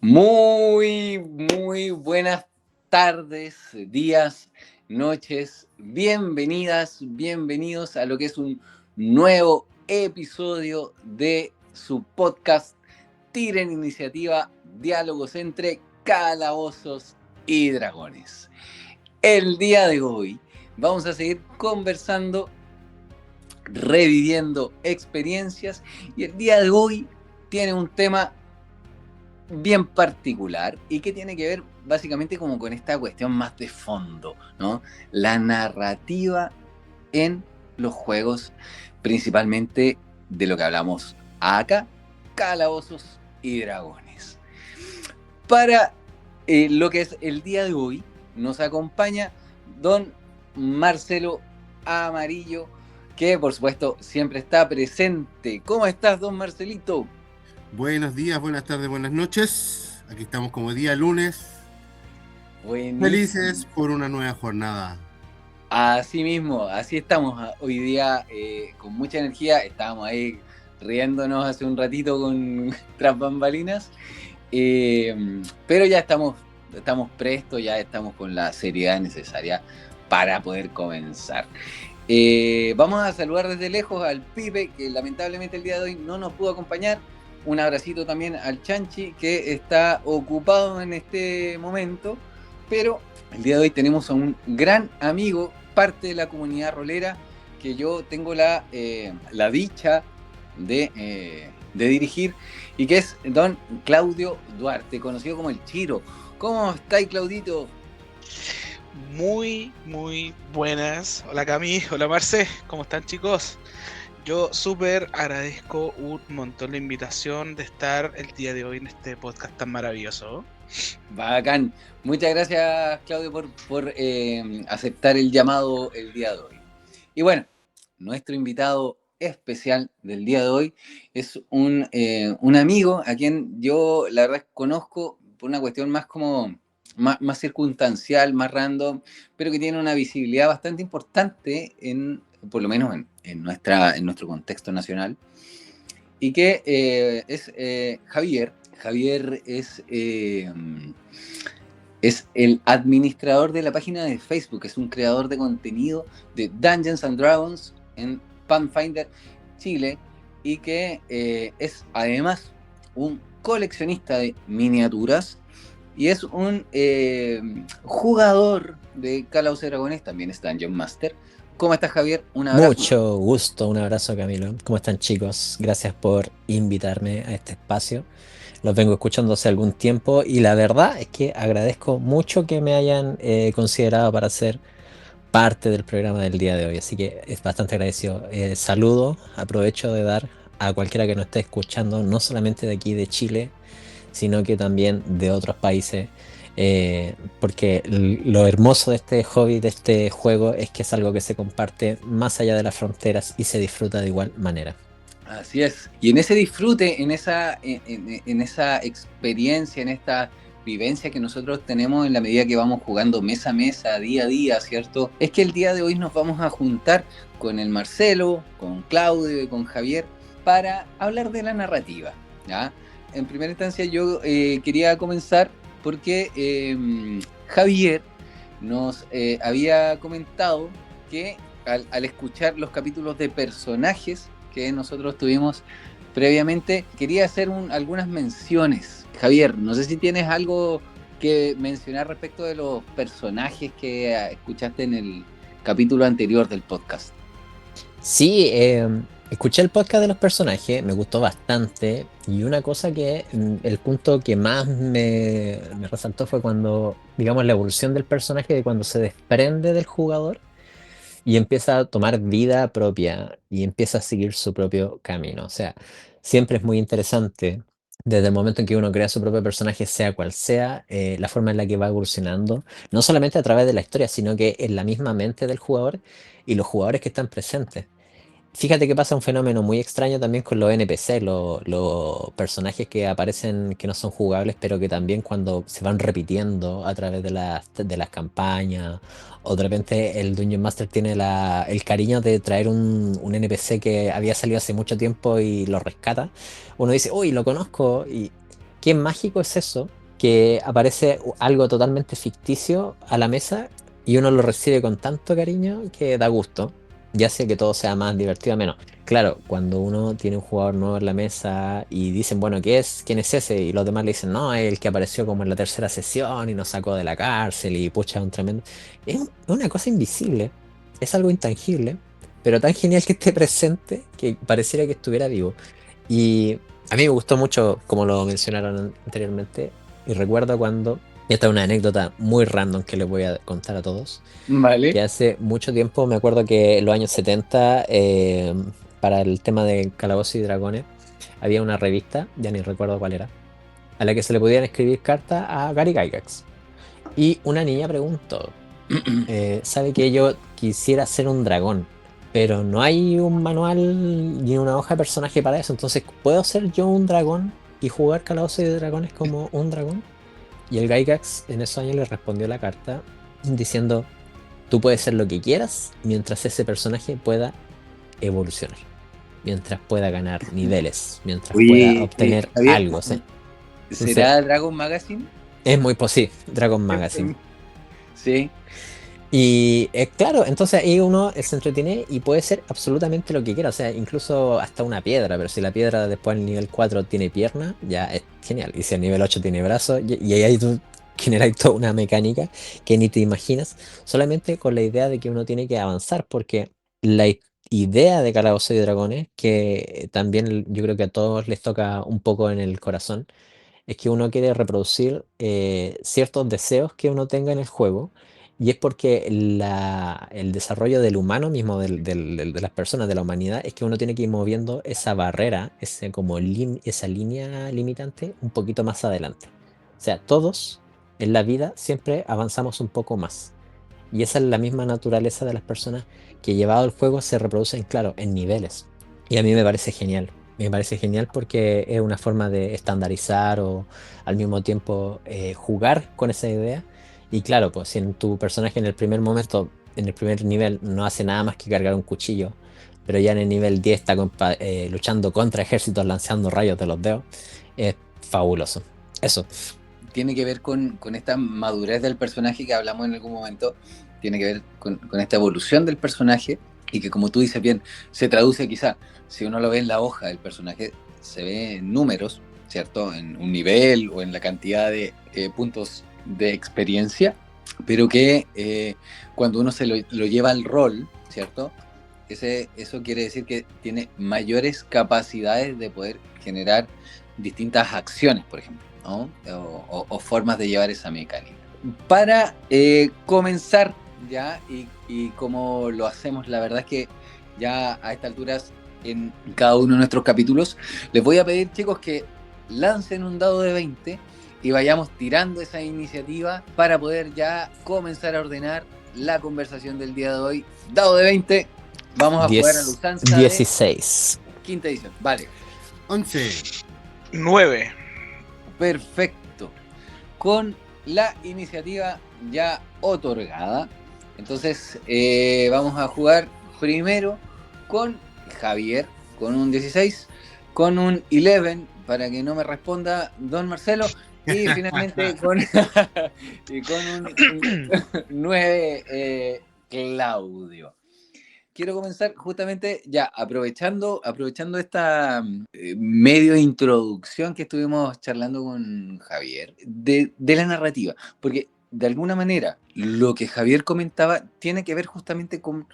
Muy buenas tardes, días, noches. Bienvenidas, bienvenidos a lo que es un nuevo episodio de su podcast Tiren Iniciativa, Diálogos entre Calabozos y Dragones. El día de hoy vamos a seguir conversando, reviviendo experiencias, y el día de hoy tiene un tema bien particular y que tiene que ver básicamente como con esta cuestión más de fondo, ¿no? La narrativa en los juegos, principalmente de lo que hablamos acá, Calabozos y Dragones. Para lo que es el día de hoy, nos acompaña don Marcelo Amarillo, que por supuesto siempre está presente. ¿Cómo estás, don Marcelito? Buenos días, buenas tardes, buenas noches. Aquí estamos como día lunes. Buenísimo. Felices por una nueva jornada. Así mismo, así estamos hoy día con mucha energía. Estábamos ahí riéndonos hace un ratito tras bambalinas, pero ya estamos prestos, ya estamos con la seriedad necesaria para poder comenzar. Vamos a saludar desde lejos al Pipe, que lamentablemente el día de hoy no nos pudo acompañar. Un abracito también al Chanchi, que está ocupado en este momento, pero el día de hoy tenemos a un gran amigo, parte de la comunidad rolera, que yo tengo la dicha de dirigir, y que es don Claudio Duarte, conocido como el Chiro. ¿Cómo estáis, Claudito? Muy buenas. Hola Cami, hola Marce, ¿cómo están, chicos? Yo súper agradezco un montón la invitación de estar el día de hoy en este podcast tan maravilloso. Bacán. Muchas gracias, Claudio, por aceptar el llamado el día de hoy. Y bueno, nuestro invitado especial del día de hoy es un amigo a quien yo la verdad conozco por una cuestión más circunstancial, más random, pero que tiene una visibilidad bastante importante por lo menos en nuestro contexto nacional, y que es Javier. Javier es el administrador de la página de Facebook, es un creador de contenido de Dungeons and Dragons en Pathfinder Chile, y que es además un coleccionista de miniaturas y es un jugador de Calabozos y Dragones, también es Dungeon Master. ¿Cómo estás, Javier? Un abrazo. Mucho gusto, un abrazo, Camilo. ¿Cómo están, chicos? Gracias por invitarme a este espacio. Los vengo escuchando hace algún tiempo y la verdad es que agradezco mucho que me hayan considerado para ser parte del programa del día de hoy. Así que es bastante agradecido. Saludo, aprovecho de dar a cualquiera que nos esté escuchando, no solamente de aquí de Chile, sino que también de otros países. Porque lo hermoso de este hobby, de este juego, es que es algo que se comparte más allá de las fronteras y se disfruta de igual manera. Así es. Y en ese disfrute, en esa experiencia, en esta vivencia que nosotros tenemos en la medida que vamos jugando mesa a mesa, día a día, ¿cierto? Es que el día de hoy nos vamos a juntar con el Marcelo, con Claudio y con Javier para hablar de la narrativa, ¿ya? En primera instancia yo quería comenzar porque Javier nos había comentado que al escuchar los capítulos de personajes que nosotros tuvimos previamente, quería hacer algunas menciones. Javier, no sé si tienes algo que mencionar respecto de los personajes que escuchaste en el capítulo anterior del podcast. Sí, escuché el podcast de los personajes, me gustó bastante, y una cosa el punto que más me resaltó fue cuando, digamos, la evolución del personaje, de cuando se desprende del jugador y empieza a tomar vida propia y empieza a seguir su propio camino. O sea, siempre es muy interesante desde el momento en que uno crea su propio personaje, sea cual sea, la forma en la que va evolucionando, no solamente a través de la historia, sino que en la misma mente del jugador y los jugadores que están presentes. Fíjate que pasa un fenómeno muy extraño también con los NPC, los personajes que aparecen que no son jugables, pero que también cuando se van repitiendo a través de las campañas, o de repente el Dungeon Master tiene el cariño de traer un NPC que había salido hace mucho tiempo y lo rescata, uno dice, uy, lo conozco, y qué mágico es eso, que aparece algo totalmente ficticio a la mesa y uno lo recibe con tanto cariño que da gusto, y hace que todo sea más divertido o menos. Claro, cuando uno tiene un jugador nuevo en la mesa y dicen, bueno, ¿qué es? ¿Quién es ese? Y los demás le dicen, no, es el que apareció como en la tercera sesión y nos sacó de la cárcel y pucha, un tremendo... Es una cosa invisible, es algo intangible, pero tan genial que esté presente que pareciera que estuviera vivo. Y a mí me gustó mucho, como lo mencionaron anteriormente, y recuerdo cuando, y esta es una anécdota muy random que les voy a contar a todos, que Vale. hace mucho tiempo, me acuerdo que en los años 70, para el tema de Calabozos y Dragones, había una revista, ya ni recuerdo cuál era, a la que se le podían escribir cartas a Gary Gygax. Y una niña preguntó, sabe que yo quisiera ser un dragón, pero no hay un manual ni una hoja de personaje para eso, entonces ¿puedo ser yo un dragón y jugar Calabozos y Dragones como un dragón? Y el Gygax en esos años le respondió la carta diciendo, tú puedes ser lo que quieras mientras ese personaje pueda evolucionar, mientras pueda ganar niveles, mientras pueda Oye, obtener Javier, algo, ¿sí? Entonces, ¿será Dragon Magazine? es muy posible, Dragon Magazine. Sí. Y claro, entonces ahí uno se entretiene y puede ser absolutamente lo que quiera, o sea, incluso hasta una piedra, pero si la piedra después al nivel 4 tiene pierna, ya es genial. Y si al nivel 8 tiene brazos, y ahí tú generas toda una mecánica que ni te imaginas, solamente con la idea de que uno tiene que avanzar, porque la idea de Calabozos y Dragones, que también yo creo que a todos les toca un poco en el corazón, es que uno quiere reproducir ciertos deseos que uno tenga en el juego, y es porque el desarrollo del humano mismo, de las personas, de la humanidad, es que uno tiene que ir moviendo esa barrera, esa línea limitante un poquito más adelante. O sea, todos en la vida siempre avanzamos un poco más. Y esa es la misma naturaleza de las personas que llevado el juego se reproducen, claro, en niveles. Y a mí me parece genial. Me parece genial porque es una forma de estandarizar o al mismo tiempo jugar con esa idea. Y claro, pues si en tu personaje en el primer momento, en el primer nivel, no hace nada más que cargar un cuchillo, pero ya en el nivel 10 está luchando contra ejércitos lanzando rayos de los dedos, es fabuloso. Eso. Tiene que ver con esta madurez del personaje que hablamos en algún momento, tiene que ver con esta evolución del personaje y que, como tú dices bien, se traduce quizá, si uno lo ve en la hoja del personaje, se ve en números, ¿cierto? En un nivel o en la cantidad de puntos de experiencia, pero que cuando uno se lo lleva al rol, ¿cierto? Eso quiere decir que tiene mayores capacidades de poder generar distintas acciones, por ejemplo, ¿no? O formas de llevar esa mecánica. Para comenzar ya, y como lo hacemos, la verdad es que ya a estas alturas en cada uno de nuestros capítulos, les voy a pedir, chicos, que lancen un dado de 20 y vayamos tirando esa iniciativa para poder ya comenzar a ordenar la conversación del día de hoy. Dado de 20, vamos a jugar a la usanza 16. de quinta edición. Vale. 11. 9. Perfecto. Con la iniciativa ya otorgada, entonces vamos a jugar primero con Javier, con un 16, con un 11, para que no me responda don Marcelo, y finalmente con un 9, Claudio. Quiero comenzar justamente ya aprovechando esta medio introducción que estuvimos charlando con Javier de la narrativa, porque de alguna manera lo que Javier comentaba tiene que ver justamente con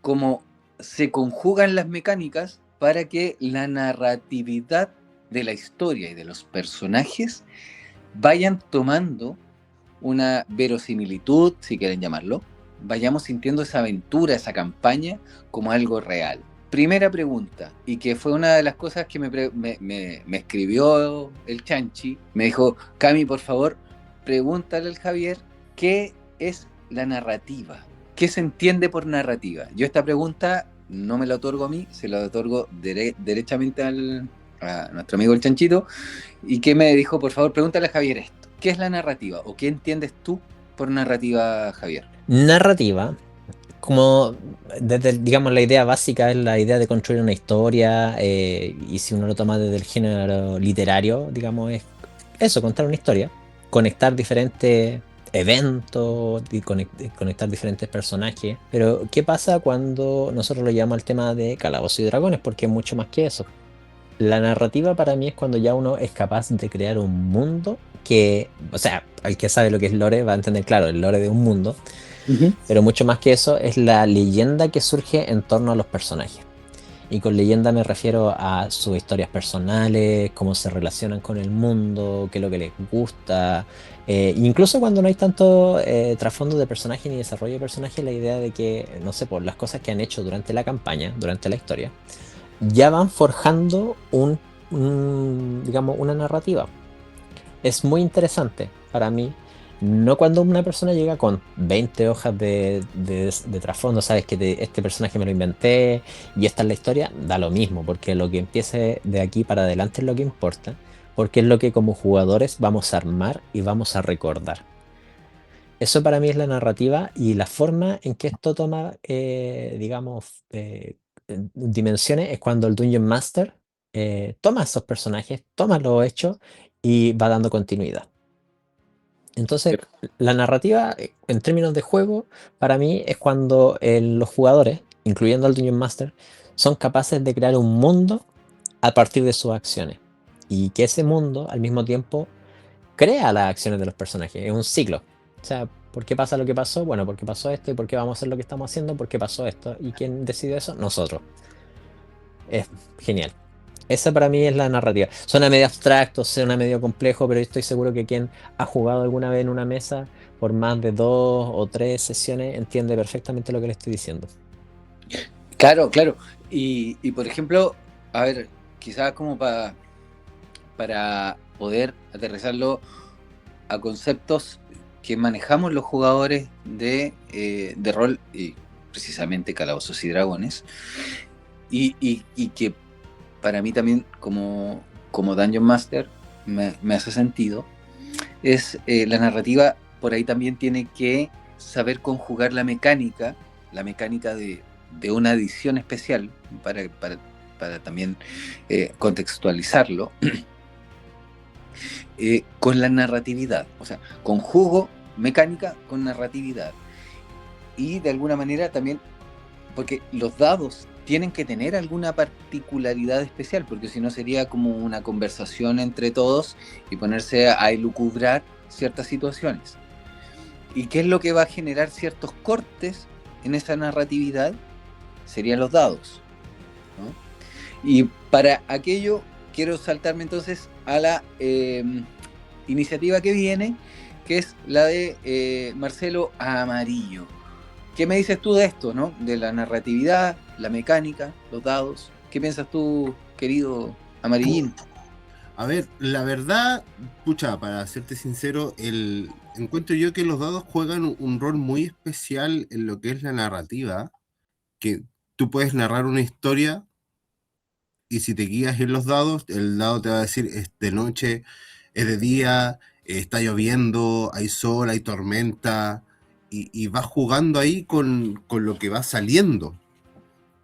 cómo se conjugan las mecánicas para que la narratividad de la historia y de los personajes vayan tomando una verosimilitud, si quieren llamarlo, vayamos sintiendo esa aventura, esa campaña como algo real. Primera pregunta, y que fue una de las cosas que me escribió el Chanchi, me dijo, Cami, por favor, pregúntale al Javier qué es la narrativa, qué se entiende por narrativa. Yo esta pregunta no me la otorgo a mí, se la otorgo derechamente a nuestro amigo el Chanchito, y que me dijo, por favor, pregúntale a Javier esto, ¿qué es la narrativa? ¿O qué entiendes tú por narrativa, Javier? Narrativa, como desde, digamos, la idea básica es la idea de construir una historia, y si uno lo toma desde el género literario, digamos, es eso, contar una historia, conectar diferentes eventos, y conectar diferentes personajes. Pero, ¿qué pasa cuando nosotros lo llamamos al tema de Calabozos y Dragones? Porque es mucho más que eso. La narrativa para mí es cuando ya uno es capaz de crear un mundo que, o sea, el que sabe lo que es lore va a entender, claro, el lore de un mundo, pero mucho más que eso es la leyenda que surge en torno a los personajes. Y con leyenda me refiero a sus historias personales, cómo se relacionan con el mundo, qué es lo que les gusta. Incluso cuando no hay tanto trasfondo de personaje ni desarrollo de personaje, la idea de que, no sé, por las cosas que han hecho durante la campaña, durante la historia, ya van forjando digamos, una narrativa. Es muy interesante para mí. No cuando una persona llega con 20 hojas de trasfondo, sabes que este personaje me lo inventé y esta es la historia, da lo mismo, porque lo que empiece de aquí para adelante es lo que importa, porque es lo que como jugadores vamos a armar y vamos a recordar. Eso para mí es la narrativa y la forma en que esto toma, digamos, dimensiones es cuando el Dungeon Master toma esos personajes, toma los hechos y va dando continuidad. Entonces, la narrativa, en términos de juego, para mí es cuando los jugadores, incluyendo al Dungeon Master, son capaces de crear un mundo a partir de sus acciones. Y que ese mundo, al mismo tiempo, crea las acciones de los personajes. Es un ciclo. O sea, ¿por qué pasa lo que pasó? Bueno, porque pasó esto. ¿Y por qué vamos a hacer lo que estamos haciendo? Porque pasó esto. ¿Y quién decide eso? Nosotros. Es genial. Esa para mí es la narrativa. Suena medio abstracto, suena medio complejo, pero yo estoy seguro que quien ha jugado alguna vez en una mesa por más de 2 o 3 sesiones entiende perfectamente lo que le estoy diciendo. Claro, claro. Y por ejemplo, a ver, quizás como para poder aterrizarlo a conceptos que manejamos los jugadores de rol, y precisamente Calabozos y Dragones, y que para mí también como Dungeon Master me hace sentido, es la narrativa por ahí también tiene que saber conjugar la mecánica de una edición especial para también contextualizarlo con la narratividad, o sea, conjugo mecánica con narratividad y de alguna manera también porque los dados tienen que tener alguna particularidad especial, porque si no sería como una conversación entre todos y ponerse a elucubrar ciertas situaciones. ¿Y qué es lo que va a generar ciertos cortes en esa narratividad? Serían los dados, ¿no? Y para aquello quiero saltarme entonces a la iniciativa que viene, que es la de Marcelo Amarillo. ¿Qué me dices tú de esto, no? De la narratividad, la mecánica, los dados. ¿Qué piensas tú, querido Amarillín? A ver, la verdad, pucha, para serte sincero, encuentro yo que los dados juegan un rol muy especial en lo que es la narrativa, que tú puedes narrar una historia y si te guías en los dados, el dado te va a decir es de noche, es de día, está lloviendo, hay sol, hay tormenta, y vas jugando ahí con lo que va saliendo,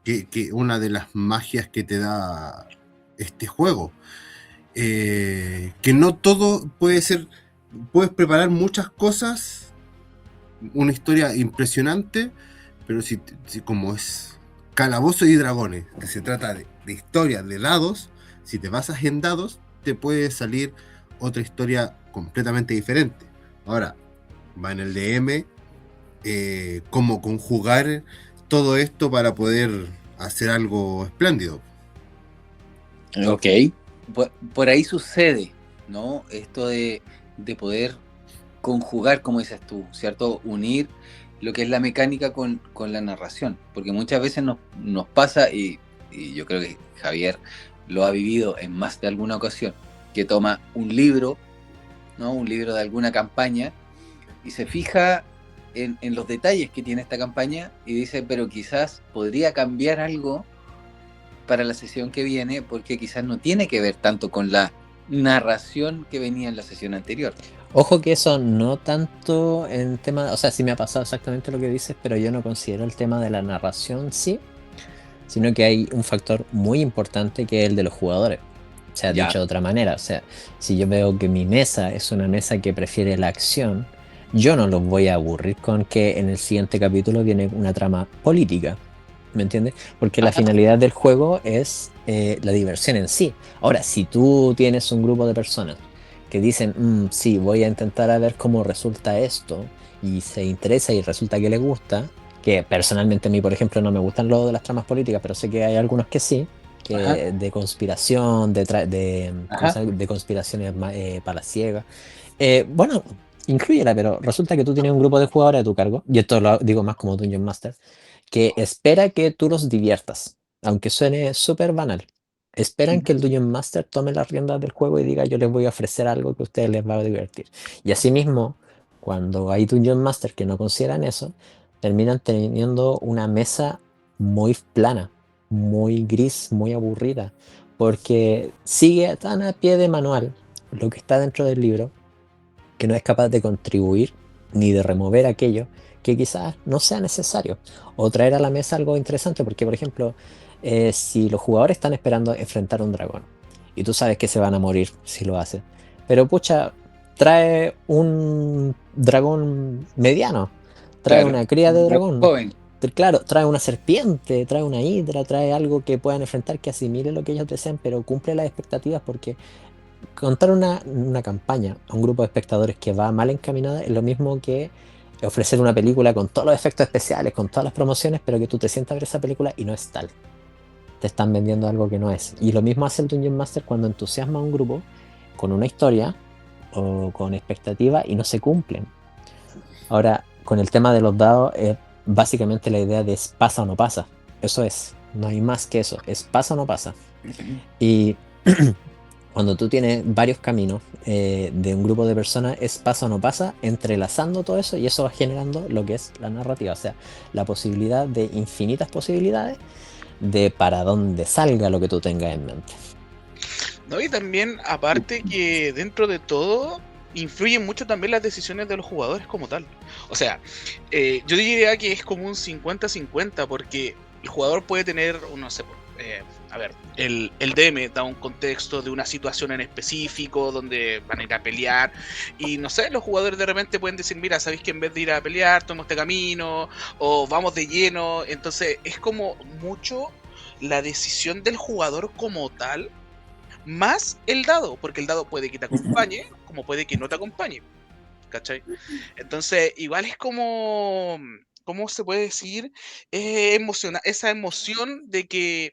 que una de las magias que te da este juego. Que no todo puede ser, puedes preparar muchas cosas, una historia impresionante, pero si como es Calabozos y Dragones, que se trata de historias de dados, si te basas en dados, te puede salir otra historia completamente diferente. Ahora, va en el DM cómo conjugar todo esto para poder hacer algo espléndido. Ok. Por ahí sucede, ¿no? Esto de poder conjugar, como dices tú, ¿cierto? Unir lo que es la mecánica con la narración. Porque muchas veces nos pasa, y yo creo que Javier lo ha vivido en más de alguna ocasión, que toma un libro, ¿no? Un libro de alguna campaña y se fija en los detalles que tiene esta campaña y dice, pero quizás podría cambiar algo para la sesión que viene, porque quizás no tiene que ver tanto con la narración que venía en la sesión anterior. Ojo que eso no tanto en tema, o sea, sí me ha pasado exactamente lo que dices, pero yo no considero el tema de la narración sí, sino que hay un factor muy importante que es el de los jugadores. O sea, Ya. dicho de otra manera, o sea, si yo veo que mi mesa es una mesa que prefiere la acción, yo no los voy a aburrir con que en el siguiente capítulo viene una trama política. ¿Me entiendes? Porque la Ajá. finalidad del juego es la diversión en sí. Ahora, si tú tienes un grupo de personas que dicen, sí, voy a intentar a ver cómo resulta esto, y se interesa y resulta que les gusta, que personalmente a mí, por ejemplo, no me gustan lo de las tramas políticas, pero sé que hay algunos que sí, Ajá. que de conspiración, ¿cómo se Ajá. llama? De conspiraciones palaciegas. Bueno, inclúyela, pero resulta que tú tienes un grupo de jugadores a tu cargo, y esto lo digo más como Dungeon Master, que espera que tú los diviertas, aunque suene súper banal. Esperan que el Dungeon Master tome las riendas del juego y diga yo les voy a ofrecer algo que a ustedes les va a divertir. Y asimismo, cuando hay Dungeon Master que no consideran eso, terminan teniendo una mesa muy plana, muy gris, muy aburrida, porque sigue tan a pie de manual lo que está dentro del libro, que no es capaz de contribuir ni de remover aquello que quizás no sea necesario, o traer a la mesa algo interesante, porque por ejemplo, si los jugadores están esperando enfrentar a un dragón, y tú sabes que se van a morir si lo hacen, pero pucha, trae un dragón mediano, trae Claro. una cría de Un dragón, joven. claro, trae una serpiente, trae una hidra, trae algo que puedan enfrentar que asimile lo que ellos desean, pero cumple las expectativas, porque contar una campaña a un grupo de espectadores que va mal encaminada es lo mismo que ofrecer una película con todos los efectos especiales, con todas las promociones, pero que tú te sientas a ver esa película y no es tal. Te están vendiendo algo que no es. Y lo mismo hace el Dungeon Master cuando entusiasma a un grupo con una historia o con expectativa y no se cumplen. Ahora, con el tema de los dados, es básicamente la idea de es pasa o no pasa. Eso es, no hay más que eso, es pasa o no pasa. Y cuando tú tienes varios caminos de un grupo de personas, es pasa o no pasa, entrelazando todo eso, y eso va generando lo que es la narrativa, o sea, la posibilidad de infinitas posibilidades de para dónde salga lo que tú tengas en mente. No, y también, aparte que dentro de todo, influyen mucho también las decisiones de los jugadores como tal. O sea, yo diría que es como un 50-50, porque el jugador puede tener, no sé, a ver, el DM da un contexto de una situación en específico donde van a ir a pelear, y no sé, los jugadores de repente pueden decir, mira, sabéis que en vez de ir a pelear, tomo este camino, o vamos de lleno. Entonces, es como mucho la decisión del jugador como tal más el dado, porque el dado puede que te acompañe, como puede que no te acompañe, ¿cachai? Entonces, igual es como, ¿cómo se puede decir? Esa emoción de que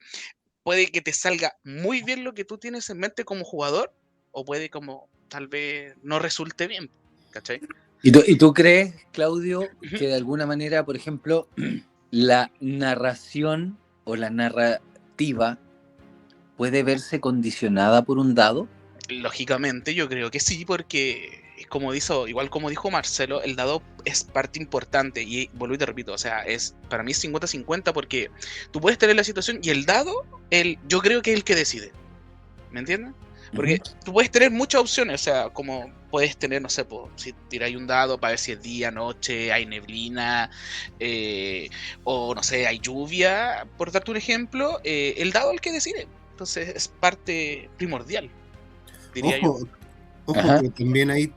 puede que te salga muy bien lo que tú tienes en mente como jugador, o puede como tal vez no resulte bien, ¿cachai? ¿Y tú crees, Claudio, Ujú. que de alguna manera, por ejemplo, la narración o la narrativa puede verse condicionada por un dado? Lógicamente, yo creo que sí, porque como dijo, igual como dijo Marcelo, el dado es parte importante, y vuelvo y te repito, o sea, para mí es 50-50, porque tú puedes tener la situación y el dado, yo creo que es el que decide, ¿me entiendes? Porque Ujú. tú puedes tener muchas opciones, o sea, como puedes tener, no sé, si tiráis un dado para ver si es día, noche, hay neblina, o no sé, hay lluvia, por darte un ejemplo, el dado es el que decide. Entonces es parte primordial, diría yo. Ojo, ojo Ajá. que también ahí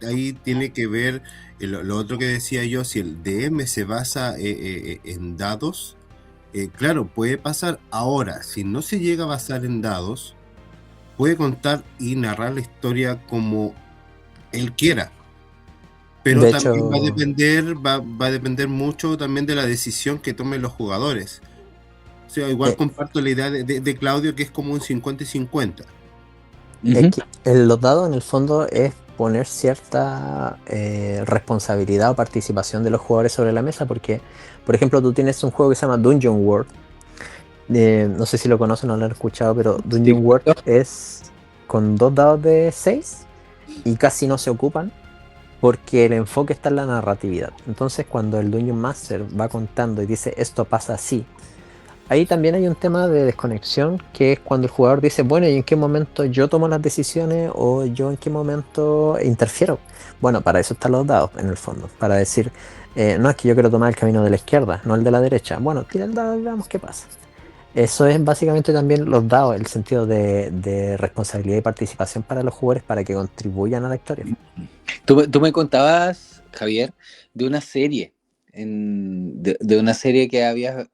tiene que ver lo otro que decía yo, si el DM se basa en dados, claro, puede pasar. Ahora, si no se llega a basar en dados, puede contar y narrar la historia como él quiera, pero De también hecho, va a depender mucho también de la decisión que tomen los jugadores. O sea, igual eh, comparto la idea de Claudio, que es como un 50 y 50. es Ujú. que los dados en el fondo es poner cierta responsabilidad o participación de los jugadores sobre la mesa, porque, por ejemplo, tú tienes un juego que se llama Dungeon World. No sé si lo conocen o lo han escuchado, pero Sí, Dungeon World es con 2 dados de 6 y casi no se ocupan porque el enfoque está en la narratividad. Entonces, cuando el Dungeon Master va contando y dice esto pasa así, ahí también hay un tema de desconexión, que es cuando el jugador dice, bueno, ¿y en qué momento yo tomo las decisiones o yo en qué momento interfiero? Bueno, para eso están los dados, en el fondo, para decir, no es que yo quiero tomar el camino de la izquierda, no el de la derecha. Bueno, tira el dado y veamos qué pasa. Eso es básicamente también los dados, el sentido de responsabilidad y participación para los jugadores para que contribuyan a la historia. Tú me contabas, Javier, de una serie, de una serie que habías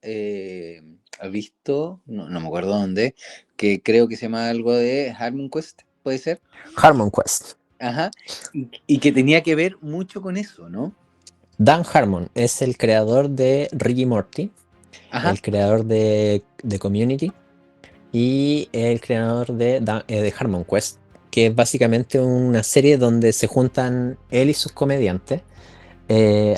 visto, no me acuerdo dónde, que creo que se llama algo de Harmon Quest, ¿puede ser? Harmon Quest. Ajá, y que tenía que ver mucho con eso, ¿no? Dan Harmon es el creador de Rick y Morty, Ajá, el creador de Community y el creador de Harmon Quest, que es básicamente una serie donde se juntan él y sus comediantes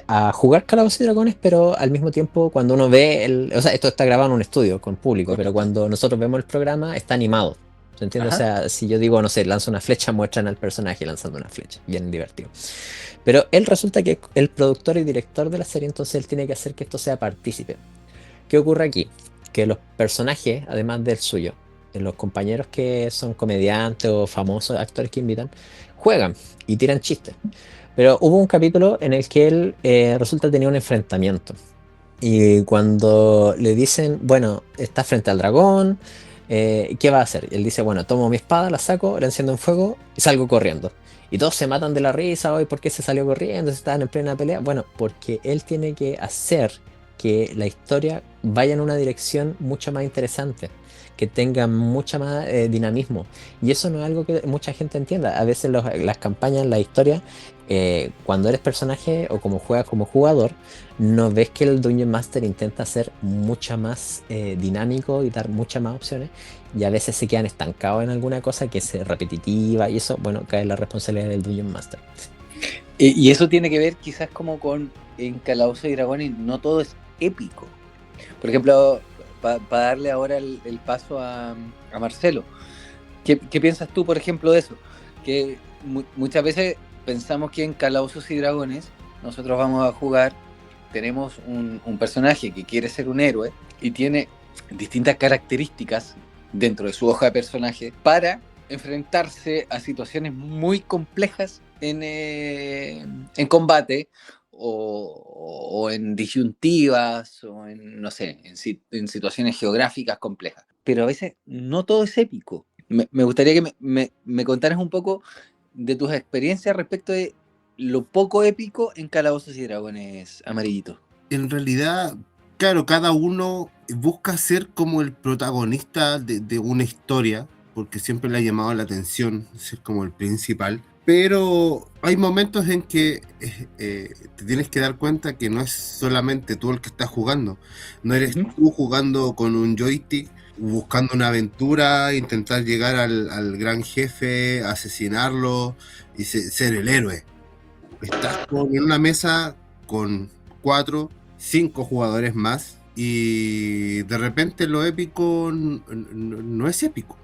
a jugar Calabozos y Dragones, pero al mismo tiempo cuando uno ve o sea, esto está grabado en un estudio con público, pero correcto. cuando nosotros vemos el programa está animado. ¿Se entiende? O Ajá, sea, si yo digo, no sé, lanza una flecha, muestran al personaje lanzando una flecha. Bien divertido. Pero él resulta que es el productor y director de la serie, entonces él tiene que hacer que esto sea partícipe. ¿Qué ocurre aquí? Que los personajes, además del suyo, los compañeros que son comediantes o famosos actores que invitan, juegan y tiran chistes. Pero hubo un capítulo en el que él resulta tener un enfrentamiento. Y cuando le dicen, bueno, está frente al dragón, ¿qué va a hacer? Él dice, bueno, tomo mi espada, la saco, la enciendo en fuego y salgo corriendo. Y todos se matan de la risa, hoy, ¿por qué se salió corriendo? Si estaban en plena pelea. Bueno, porque él tiene que hacer que la historia vaya en una dirección mucho más interesante, que tenga mucha más dinamismo. Y eso no es algo que mucha gente entienda. A veces las campañas, la historia, cuando eres personaje o como juegas como jugador, no ves que el Dungeon Master intenta ser mucha más dinámico y dar muchas más opciones, y a veces se quedan estancados en alguna cosa que es repetitiva, y eso, bueno, cae en la responsabilidad del Dungeon Master. y eso tiene que ver quizás como con en Calabozos y Dragones, no todo es épico. Por ejemplo, para darle ahora el paso a Marcelo, ¿qué piensas tú, por ejemplo, de eso? Que muchas veces pensamos que en Calabozos y Dragones nosotros vamos a jugar, tenemos un personaje que quiere ser un héroe y tiene distintas características dentro de su hoja de personaje para enfrentarse a situaciones muy complejas en combate o en disyuntivas o en, no sé, en situaciones geográficas complejas. Pero a veces no todo es épico. Me gustaría que me contaras un poco de tus experiencias respecto de lo poco épico en Calabozos y Dragones, Amarillito. En realidad, claro, cada uno busca ser como el protagonista de una historia, porque siempre le ha llamado la atención ser como el principal. Pero hay momentos en que te tienes que dar cuenta que no es solamente tú el que estás jugando. No eres tú jugando con un joystick, buscando una aventura, intentar llegar al gran jefe, asesinarlo y ser el héroe. Estás en una mesa con 4, 5 jugadores más y de repente lo épico no es épico.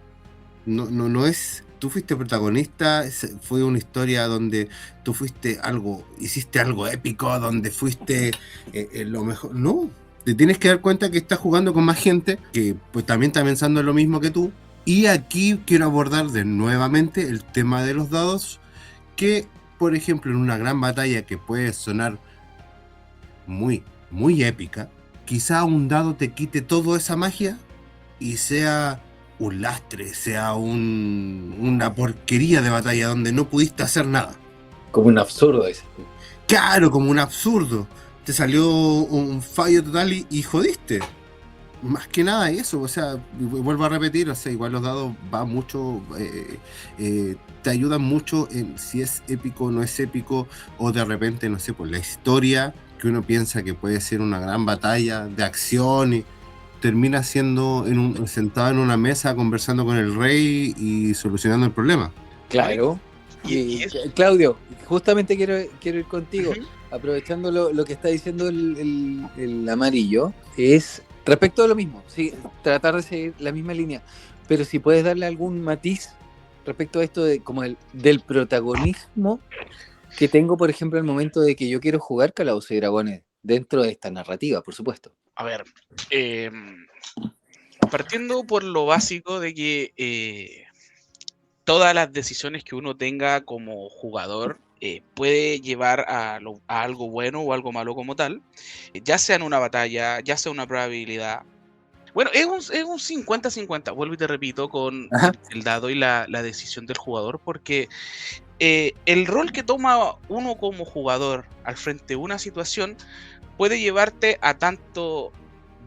No es, tú fuiste protagonista, fue una historia donde tú hiciste algo épico, donde fuiste lo mejor. No, te tienes que dar cuenta que estás jugando con más gente que pues también está pensando en lo mismo que tú. Y aquí quiero abordar nuevamente el tema de los dados, que por ejemplo en una gran batalla que puede sonar muy, muy épica, quizá un dado te quite toda esa magia y sea un lastre, sea una porquería de batalla donde no pudiste hacer nada. Como un absurdo, dices tú. Claro, como un absurdo. Te salió un fallo total y jodiste. Más que nada eso, o sea, vuelvo a repetir, o sea, igual los dados va mucho, te ayudan mucho en si es épico o no es épico, o de repente, no sé, pues la historia que uno piensa que puede ser una gran batalla de acción y termina siendo sentado en una mesa conversando con el rey y solucionando el problema. Claro. Y Claudio, justamente quiero ir contigo, Ujú. aprovechando lo que está diciendo el amarillo, es respecto a lo mismo, sí, tratar de seguir la misma línea, pero si puedes darle algún matiz respecto a esto del protagonismo que tengo, por ejemplo, al momento de que yo quiero jugar Calabozos y Dragones dentro de esta narrativa, por supuesto. A ver, partiendo por lo básico de que todas las decisiones que uno tenga como jugador puede llevar a algo bueno o algo malo como tal, ya sea en una batalla, ya sea una probabilidad. Bueno, es un 50-50, vuelvo y te repito, con Ajá. el dado y la decisión del jugador, porque el rol que toma uno como jugador al frente de una situación puede llevarte a tanto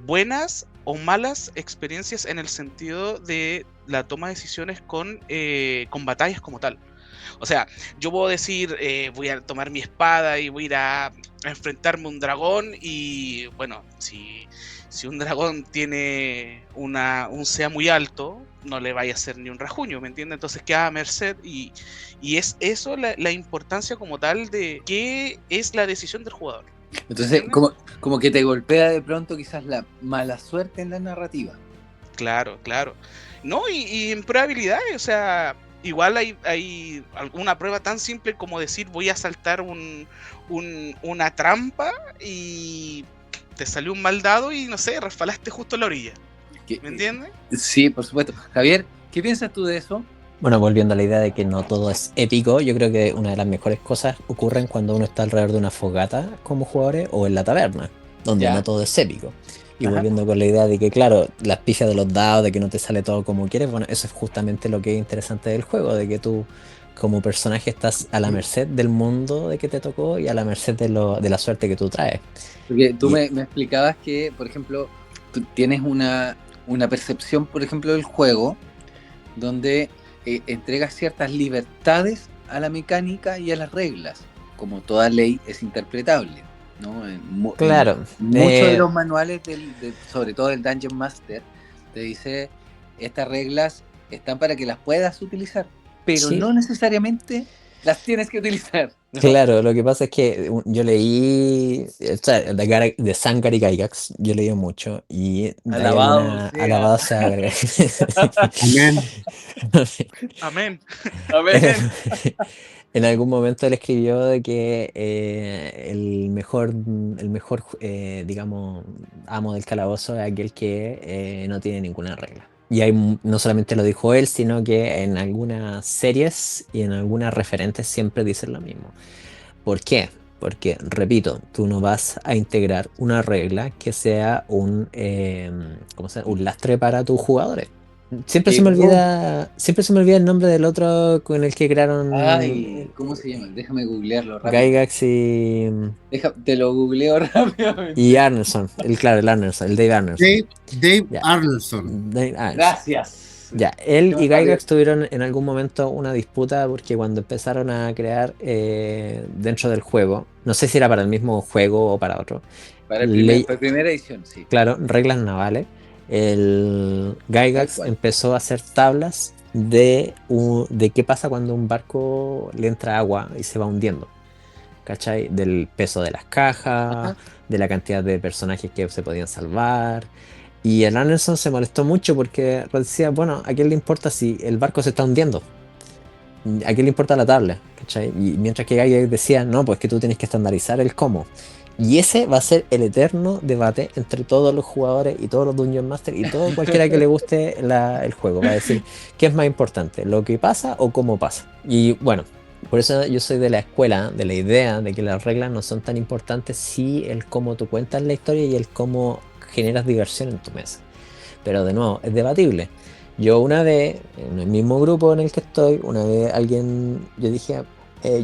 buenas o malas experiencias en el sentido de la toma de decisiones con batallas como tal. O sea, yo puedo decir, voy a tomar mi espada y voy a ir a enfrentarme a un dragón y bueno, si un dragón tiene un CA muy alto, no le vaya a hacer ni un rajuño, ¿me entiendes? Entonces queda a merced y es eso la importancia como tal de qué es la decisión del jugador. Entonces, ¿Entiendes? como que te golpea de pronto quizás la mala suerte en la narrativa. Claro, claro. No, y en probabilidades, o sea, igual hay alguna prueba tan simple como decir voy a saltar una trampa y te salió un mal dado y no sé, resbalaste justo en la orilla. ¿Me entiendes? Sí, por supuesto. Javier, ¿qué piensas tú de eso? Bueno, volviendo a la idea de que no todo es épico, yo creo que una de las mejores cosas ocurren cuando uno está alrededor de una fogata como jugadores o en la taberna, donde Ya. no todo es épico. Y Ajá. volviendo con la idea de que, claro, las pifias de los dados, de que no te sale todo como quieres, bueno, eso es justamente lo que es interesante del juego, de que tú como personaje estás a la merced del mundo de que te tocó y a la merced de la suerte que tú traes. Porque tú Y me explicabas que, por ejemplo, tú tienes una percepción, por ejemplo, del juego, donde entregas ciertas libertades a la mecánica y a las reglas. Como toda ley es interpretable, ¿no? En claro, muchos de los manuales, sobre todo el Dungeon Master, te dice, estas reglas están para que las puedas utilizar, pero sí. no necesariamente las tienes que utilizar, ¿no? Claro, lo que pasa es que yo leí, o sea, de Sankar y Gygax, yo leí mucho y hay Alabado alguna sea. alabado sea Amén. Amén. Amén. En algún momento él escribió de que digamos, amo del calabozo es aquel que no tiene ninguna regla. Y no solamente lo dijo él, sino que en algunas series y en algunas referentes siempre dicen lo mismo. ¿Por qué? Porque, repito, tú no vas a integrar una regla que sea ¿cómo se llama? Un lastre para tus jugadores. Siempre siempre se me olvida el nombre del otro con el que crearon ¿Cómo se llama? Déjame googlearlo rápido. Gygax Te lo googleo rápidamente. y Arneson. El Arneson, el Dave Arneson. Dave Ya. Arneson. Dave Arneson. Gracias. Ya, él Qué y más rápido. Gygax tuvieron en algún momento una disputa porque cuando empezaron a crear dentro del juego, no sé si era para el mismo juego o para otro, Para primera edición, sí. claro, reglas navales, el Tal Gygax cual. empezó a hacer tablas de qué pasa cuando un barco le entra agua y se va hundiendo. ¿Cachai? Del peso de las cajas, Ajá. de la cantidad de personajes que se podían salvar. Y el Anderson se molestó mucho porque decía, bueno, ¿a quién le importa si el barco se está hundiendo? ¿A quién le importa la tabla? ¿Cachai? Y mientras que Gygax decía, no, pues que tú tienes que estandarizar el cómo. Y ese va a ser el eterno debate entre todos los jugadores y todos los Dungeon Master y todo cualquiera que le guste el juego. Va a decir, ¿qué es más importante? ¿Lo que pasa o cómo pasa? Y bueno, por eso yo soy de la escuela, de la idea de que las reglas no son tan importantes si el cómo tú cuentas la historia y el cómo generas diversión en tu mesa. Pero de nuevo, es debatible. Yo una vez, en el mismo grupo en el que estoy, una vez yo dije,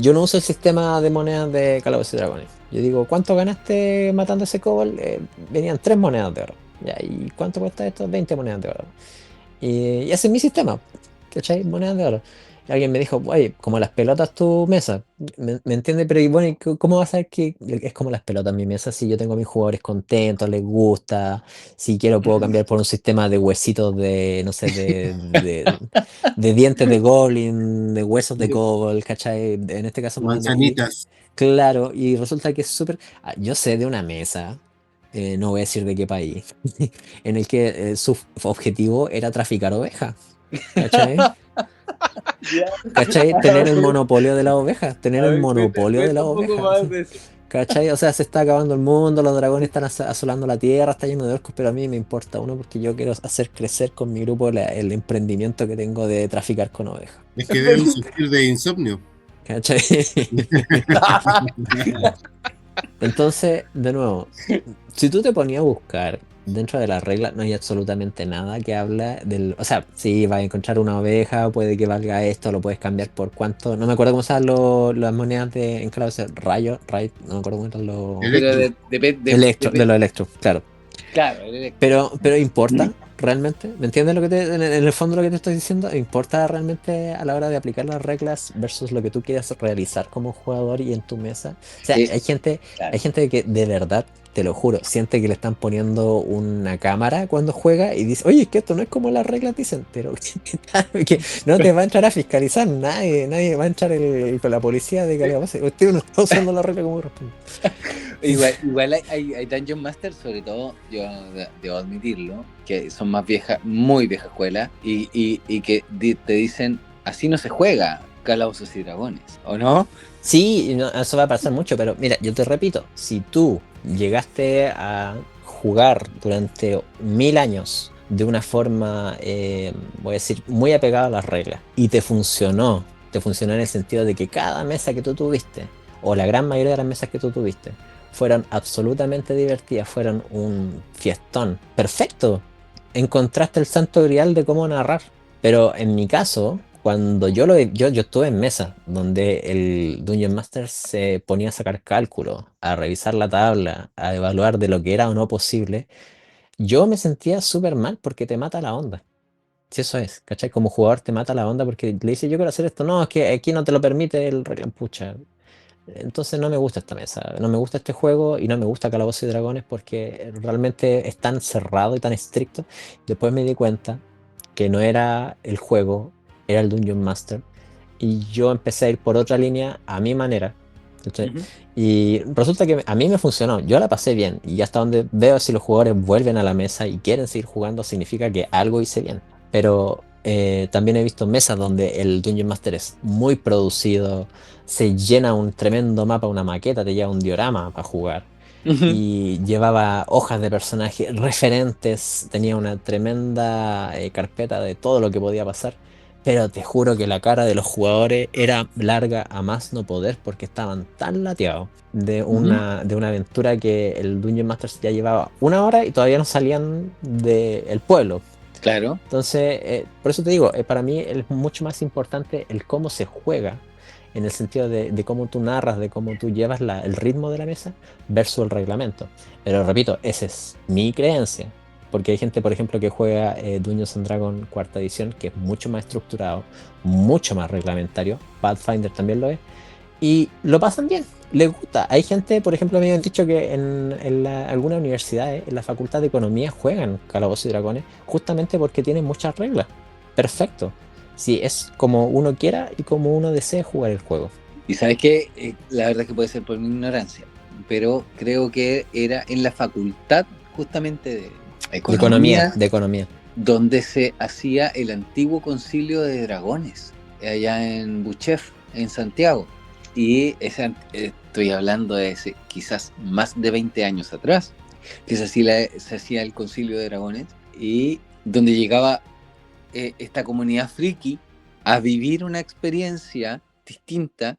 yo no uso el sistema de monedas de Calabozos y Dragones. Yo digo, ¿cuánto ganaste matando ese kobold? Venían 3 monedas de oro. Ya, ¿y cuánto cuesta esto? 20 monedas de oro. Y ese es mi sistema, ¿cachai? Monedas de oro. Y alguien me dijo, oye, como las pelotas tu mesa, ¿me entiendes? Pero y bueno, ¿cómo vas a saber que es como las pelotas mi mesa? Si yo tengo a mis jugadores contentos, les gusta, si quiero puedo cambiar por un sistema de huesitos de, no sé, de dientes de goblin, de huesos de kobold, ¿cachai? En este caso, Manzanitas. claro, y resulta que es súper... yo sé de una mesa, no voy a decir de qué país, en el que su objetivo era traficar ovejas, ¿cachai? ¿Cachai? Tener el monopolio de las ovejas, tener el monopolio de las Cuenta un poco ovejas, más de eso. ¿cachai? O sea, se está acabando el mundo, los dragones están asolando la tierra, está lleno de orcos, pero a mí me importa uno porque yo quiero hacer crecer con mi grupo el emprendimiento que tengo de traficar con ovejas, Es que deben sufrir de insomnio. ¿cachai? Entonces, de nuevo, si tú te ponías a buscar dentro de las reglas no hay absolutamente nada que habla del... O sea, sí, vas a encontrar una oveja, puede que valga esto, lo puedes cambiar por cuánto... No me acuerdo cómo se llaman las monedas de en clave, rayo, no me acuerdo cómo eran los... Pero Electro. De los electros, claro. claro, el electro. Pero ¿importa realmente? ¿Me entiendes lo que en el fondo lo que te estoy diciendo? ¿Importa realmente a la hora de aplicar las reglas versus lo que tú quieras realizar como jugador y en tu mesa? O sea, Eh, hay claro. gente que de verdad, te lo juro, siente que le están poniendo una cámara cuando juega y dice, oye, es que esto no es como las reglas dicen, pero que no te va a entrar a fiscalizar nadie va a entrar con la policía de calidad. Usted no está usando la regla como corresponde. Igual hay Dungeon Masters, sobre todo, yo debo admitirlo, que son más viejas, muy vieja escuela, y que te dicen, así no se juega Calabozos y Dragones, ¿o no? Sí, no, eso va a pasar mucho, pero mira, yo te repito, si tú llegaste a jugar durante 1000 años de una forma, voy a decir, muy apegada a las reglas, y te funcionó en el sentido de que cada mesa que tú tuviste, o la gran mayoría de las mesas que tú tuviste, fueron absolutamente divertidas, fueron un fiestón. Perfecto, encontraste el santo grial de cómo narrar. Pero en mi caso, cuando yo estuve en mesa, donde el Dungeon Master se ponía a sacar cálculos, a revisar la tabla, a evaluar de lo que era o no posible, yo me sentía súper mal porque te mata la onda. Si eso es, ¿cachai? Como jugador te mata la onda porque le dices, yo quiero hacer esto. No, es que aquí no te lo permite el reglamento. Pucha. Entonces no me gusta esta mesa, no me gusta este juego y no me gusta Calabozos y Dragones porque realmente es tan cerrado y tan estricto. Después me di cuenta que no era el juego, era el Dungeon Master. Y yo empecé a ir por otra línea a mi manera. ¿Cachai? Ujú. Y resulta que a mí me funcionó, yo la pasé bien. Y hasta donde veo si los jugadores vuelven a la mesa y quieren seguir jugando, significa que algo hice bien. Pero también he visto mesas donde el Dungeon Master es muy producido, se llena un tremendo mapa, una maqueta, te lleva un diorama para jugar Ujú. y llevaba hojas de personajes referentes, tenía una tremenda carpeta de todo lo que podía pasar, pero te juro que la cara de los jugadores era larga a más no poder porque estaban tan lateados Ujú. de una aventura que el Dungeon Master ya llevaba 1 hora y todavía no salían del pueblo. Claro. Entonces, por eso te digo, para mí es mucho más importante el cómo se juega, en el sentido de cómo tú narras, de cómo tú llevas el ritmo de la mesa versus el reglamento. Pero repito, esa es mi creencia. Porque hay gente, por ejemplo, que juega Dungeons and Dragons cuarta edición, que es mucho más estructurado, mucho más reglamentario. Pathfinder también lo es y lo pasan bien, les gusta. Hay gente, por ejemplo, me han dicho que en algunas universidades, en la Facultad de Economía, juegan Calabozos y Dragones justamente porque tienen muchas reglas. Perfecto. Si es como uno quiera y como uno desee jugar el juego. Y sabes que la verdad es que puede ser por mi ignorancia, pero creo que era en la facultad justamente de economía De economía. donde se hacía el antiguo concilio de dragones, allá en Buchef, en Santiago. Y estoy hablando de quizás más de 20 años atrás, que se hacía el concilio de dragones, y donde llegaba esta comunidad friki a vivir una experiencia distinta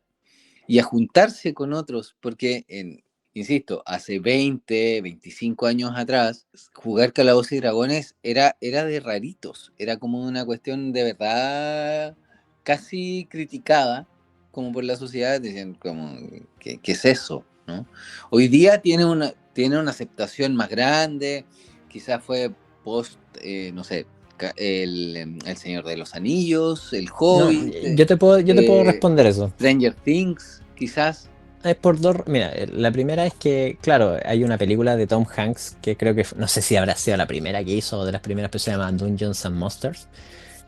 y a juntarse con otros, porque, insisto, hace 20, 25 años atrás, jugar Calabozos y Dragones era de raritos, era como una cuestión de verdad casi criticada, como por la sociedad, decían como, ¿qué es eso? ¿No? Hoy día tiene una aceptación más grande, quizás fue post, no sé, el Señor de los Anillos, el No, Hobbit, yo te puedo responder eso. Stranger Things, quizás. Es por dos. Mira, la primera es que, claro, hay una película de Tom Hanks que creo que, no sé si habrá sido la primera que hizo o de las primeras, pero se llama Dungeons and Monsters,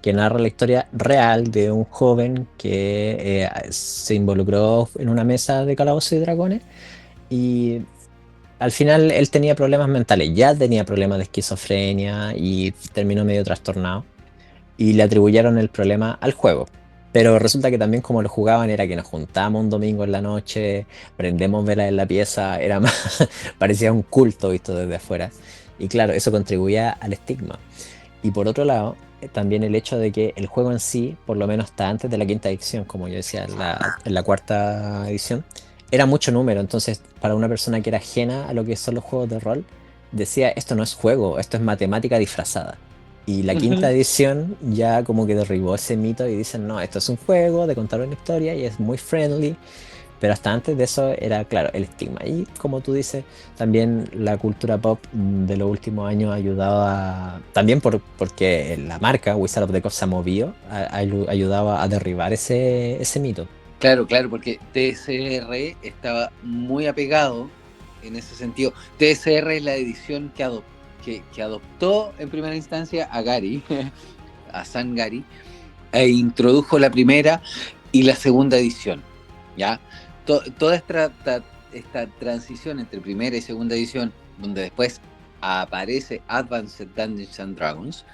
que narra la historia real de un joven que se involucró en una mesa de calabozos y dragones y al final él tenía problemas mentales, ya tenía problemas de esquizofrenia y terminó medio trastornado y le atribuyeron el problema al juego. Pero resulta que también como lo jugaban era que nos juntábamos un domingo en la noche, prendemos velas en la pieza, era más, parecía un culto visto desde afuera. Y claro, eso contribuía al estigma. Y por otro lado, también el hecho de que el juego en sí, por lo menos hasta antes de la quinta edición, como yo decía, en la cuarta edición, era mucho número. Entonces, para una persona que era ajena a lo que son los juegos de rol, decía, esto no es juego, esto es matemática disfrazada. Y la quinta edición ya como que derribó ese mito y dicen, no, esto es un juego de contar una historia y es muy friendly. Pero hasta antes de eso era, claro, el estigma. Y como tú dices, también la cultura pop de los últimos años ha ayudado a... También porque la marca Wizard of the Coast se ha movido, ayudaba a derribar ese mito. Claro, claro, porque TSR estaba muy apegado en ese sentido. TSR es la edición que adoptó en primera instancia a Gary, a San Gary, e introdujo la primera y la segunda edición, ¿ya? Toda esta transición entre primera y segunda edición, donde después aparece Advanced Dungeons and Dragons,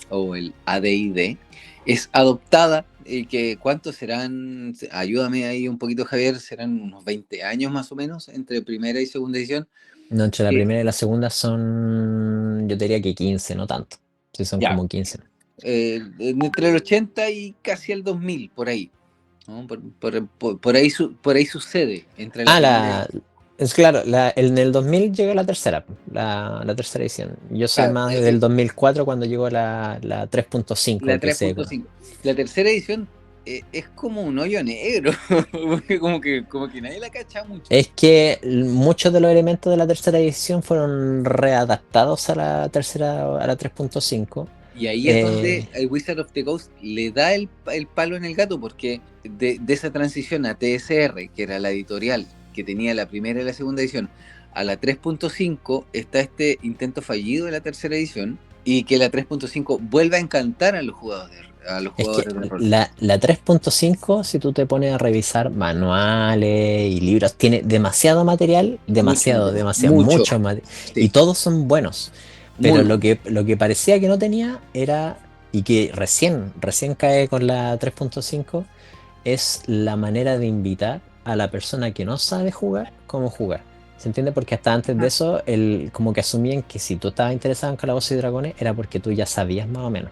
o el AD&D, es adoptada, que ¿cuántos serán? Ayúdame ahí un poquito, Javier, serán unos 20 años más o menos entre primera y segunda edición. No, entre la primera y la segunda son, yo diría que 15, no tanto. Sí, son Ya. como 15. Entre el 80 y casi el 2000, por ahí. ¿No? Por ahí sucede entre la primera es claro, en el 2000 llegó la tercera edición. Yo soy más del 2004 cuando llegó la 3.5. La 3.5. La tercera edición es como un hoyo negro, porque como que nadie la cacha mucho. Es que muchos de los elementos de la tercera edición fueron readaptados a la 3.5. Y ahí es donde el Wizard of the Coast le da el palo en el gato, porque de esa transición a TSR, que era la editorial que tenía la primera y la segunda edición, a la 3.5 está este intento fallido de la tercera edición, y que la 3.5 vuelve a encantar a los jugadores. De rol. La 3.5, si tú te pones a revisar manuales y libros, tiene demasiado material, demasiado mucho material, sí. Y todos son buenos. Pero lo que parecía que no tenía era, y que recién cae con la 3.5, es la manera de invitar a la persona que no sabe jugar, cómo jugar. ¿Se entiende? Porque hasta antes de eso, como que asumían que si tú estabas interesado en Calabozos y Dragones, era porque tú ya sabías más o menos.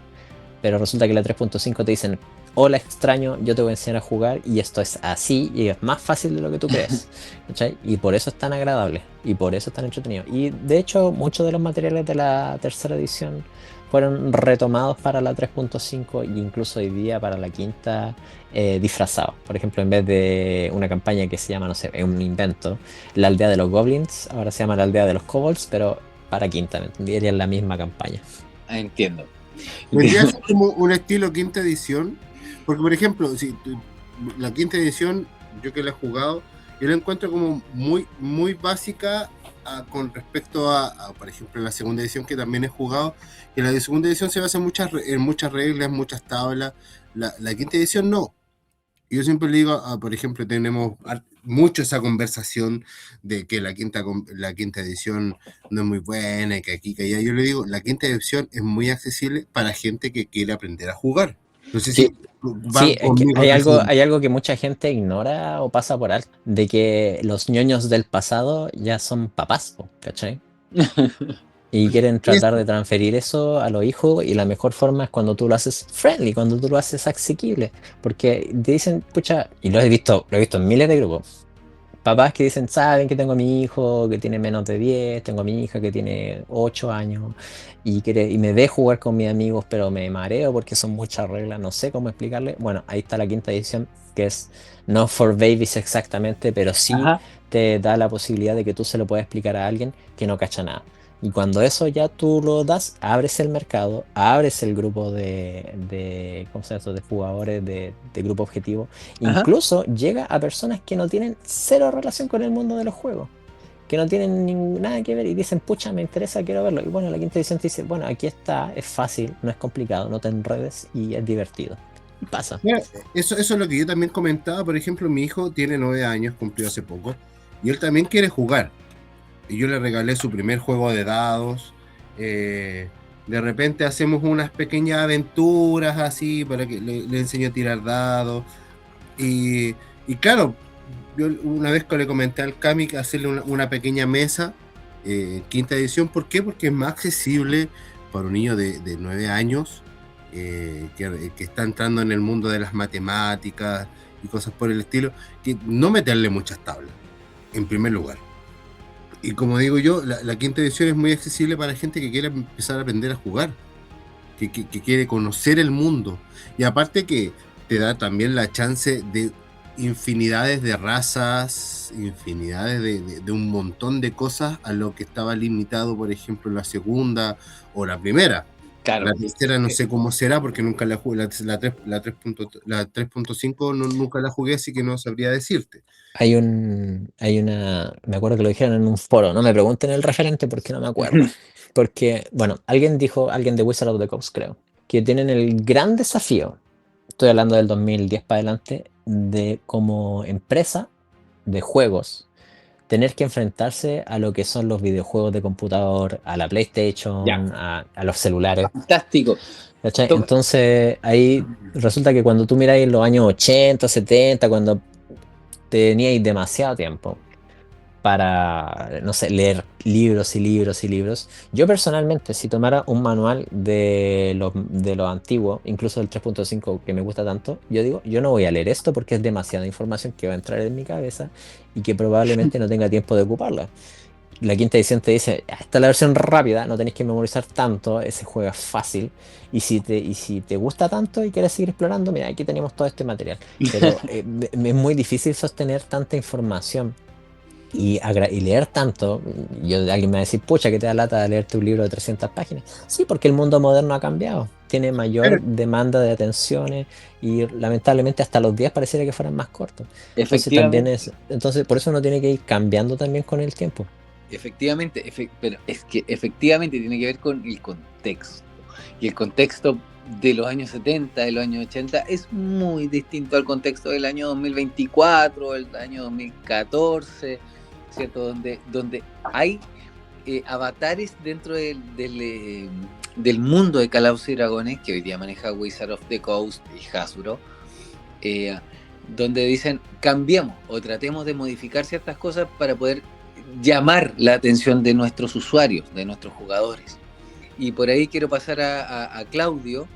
Pero resulta que la 3.5 te dicen, hola extraño, yo te voy a enseñar a jugar y esto es así y es más fácil de lo que tú crees. ¿Cachai? Y por eso es tan agradable y por eso es tan entretenido. Y de hecho muchos de los materiales de la tercera edición fueron retomados para la 3.5 e incluso hoy día para la quinta disfrazados. Por ejemplo, en vez de una campaña que se llama, no sé, es un invento, la aldea de los goblins, ahora se llama la aldea de los kobolds, pero para quinta, ¿me entendí? Era la misma campaña. Entiendo. Vendría a ser como un estilo quinta edición, porque por ejemplo, si la quinta edición, yo que la he jugado, yo la encuentro como muy básica con respecto a, por ejemplo, la segunda edición que también he jugado, que la de segunda edición se basa en muchas reglas, muchas tablas, la quinta edición no. Yo siempre le digo, por ejemplo, tenemos mucho esa conversación de que la quinta edición no es muy buena, y que aquí, que allá. Yo le digo, la quinta edición es muy accesible para gente que quiere aprender a jugar. No sé si hay algo que mucha gente ignora o pasa por alto, de que los ñoños del pasado ya son papás, ¿cachai? Y quieren tratar de transferir eso a los hijos, y la mejor forma es cuando tú lo haces friendly, cuando tú lo haces asequible, porque te dicen, pucha, y lo he visto en miles de grupos, papás que dicen, saben que tengo a mi hijo que tiene menos de 10, tengo a mi hija que tiene 8 años y me ve jugar con mis amigos, pero me mareo porque son muchas reglas, no sé cómo explicarle. Bueno, ahí está la quinta edición, que es no for babies exactamente, pero sí te da la posibilidad de que tú se lo puedas explicar a alguien que no cacha nada. Y cuando eso ya tú lo das, abres el mercado, abres el grupo de ¿cómo se llama eso? De jugadores de grupo objetivo. Incluso llega a personas que no tienen cero relación con el mundo de los juegos, que no tienen nada que ver y dicen, pucha, me interesa, quiero verlo. Y bueno, la quinta edición te dice, bueno, aquí está, es fácil, no es complicado, no te enredes y es divertido. Pasa. Mira, eso es lo que yo también comentaba. Por ejemplo, mi hijo tiene 9 años, cumplió hace poco, y él también quiere jugar. Y yo le regalé su primer juego de dados. De repente hacemos unas pequeñas aventuras así para que le enseñe a tirar dados. Y claro, yo una vez que le comenté al Cami hacerle una pequeña mesa, quinta edición. ¿Por qué? Porque es más accesible para un niño de 9 años que está entrando en el mundo de las matemáticas y cosas por el estilo, que no meterle muchas tablas, en primer lugar. Y como digo yo, la quinta edición es muy accesible para gente que quiera empezar a aprender a jugar, que quiere conocer el mundo. Y aparte que te da también la chance de infinidades de razas, infinidades de un montón de cosas a lo que estaba limitado, por ejemplo, la segunda o la primera. Claro. La tercera no sé cómo será porque nunca la jugué, la 3.5 nunca la jugué, así que no sabría decirte. Hay una, me acuerdo que lo dijeron en un foro, no me pregunten el referente porque no me acuerdo. Porque, bueno, alguien de Wizard of the Coast, creo, que tienen el gran desafío, estoy hablando del 2010 para adelante, de como empresa de juegos, tener que enfrentarse a lo que son los videojuegos de computador, a la PlayStation, Ya. a los celulares. Fantástico. ¿Cachai? Toca- Entonces ahí resulta que cuando tú miráis los años 80, 70, cuando teníais demasiado tiempo para, no sé, leer libros y libros y libros. Yo personalmente, si tomara un manual de lo antiguo, incluso del 3.5 que me gusta tanto, yo digo, yo no voy a leer esto porque es demasiada información que va a entrar en mi cabeza y que probablemente no tenga tiempo de ocuparla. La quinta edición te dice, "Ah, esta es la versión rápida, no tenéis que memorizar tanto, ese juego es fácil. Y si te gusta tanto y quieres seguir explorando, mira, aquí tenemos todo este material. Pero es muy difícil sostener tanta información y leer tanto. Alguien me va a decir, pucha, que te da lata de leerte un libro de 300 páginas. Sí, porque el mundo moderno ha cambiado. Tiene mayor demanda de atenciones y lamentablemente hasta los días pareciera que fueran más cortos. Entonces también Efectivamente. entonces por eso uno tiene que ir cambiando también con el tiempo. Efectivamente, pero es que efectivamente tiene que ver con el contexto. Y el contexto de los años 70, de los años 80, es muy distinto al contexto del año 2024, el año 2014, ¿cierto? Donde hay avatares dentro del mundo de Calabozos y Dragones, que hoy día maneja Wizard of the Coast y Hasbro, donde dicen cambiemos o tratemos de modificar ciertas cosas para poder llamar la atención de nuestros usuarios, de nuestros jugadores. Y por ahí quiero pasar a Claudio,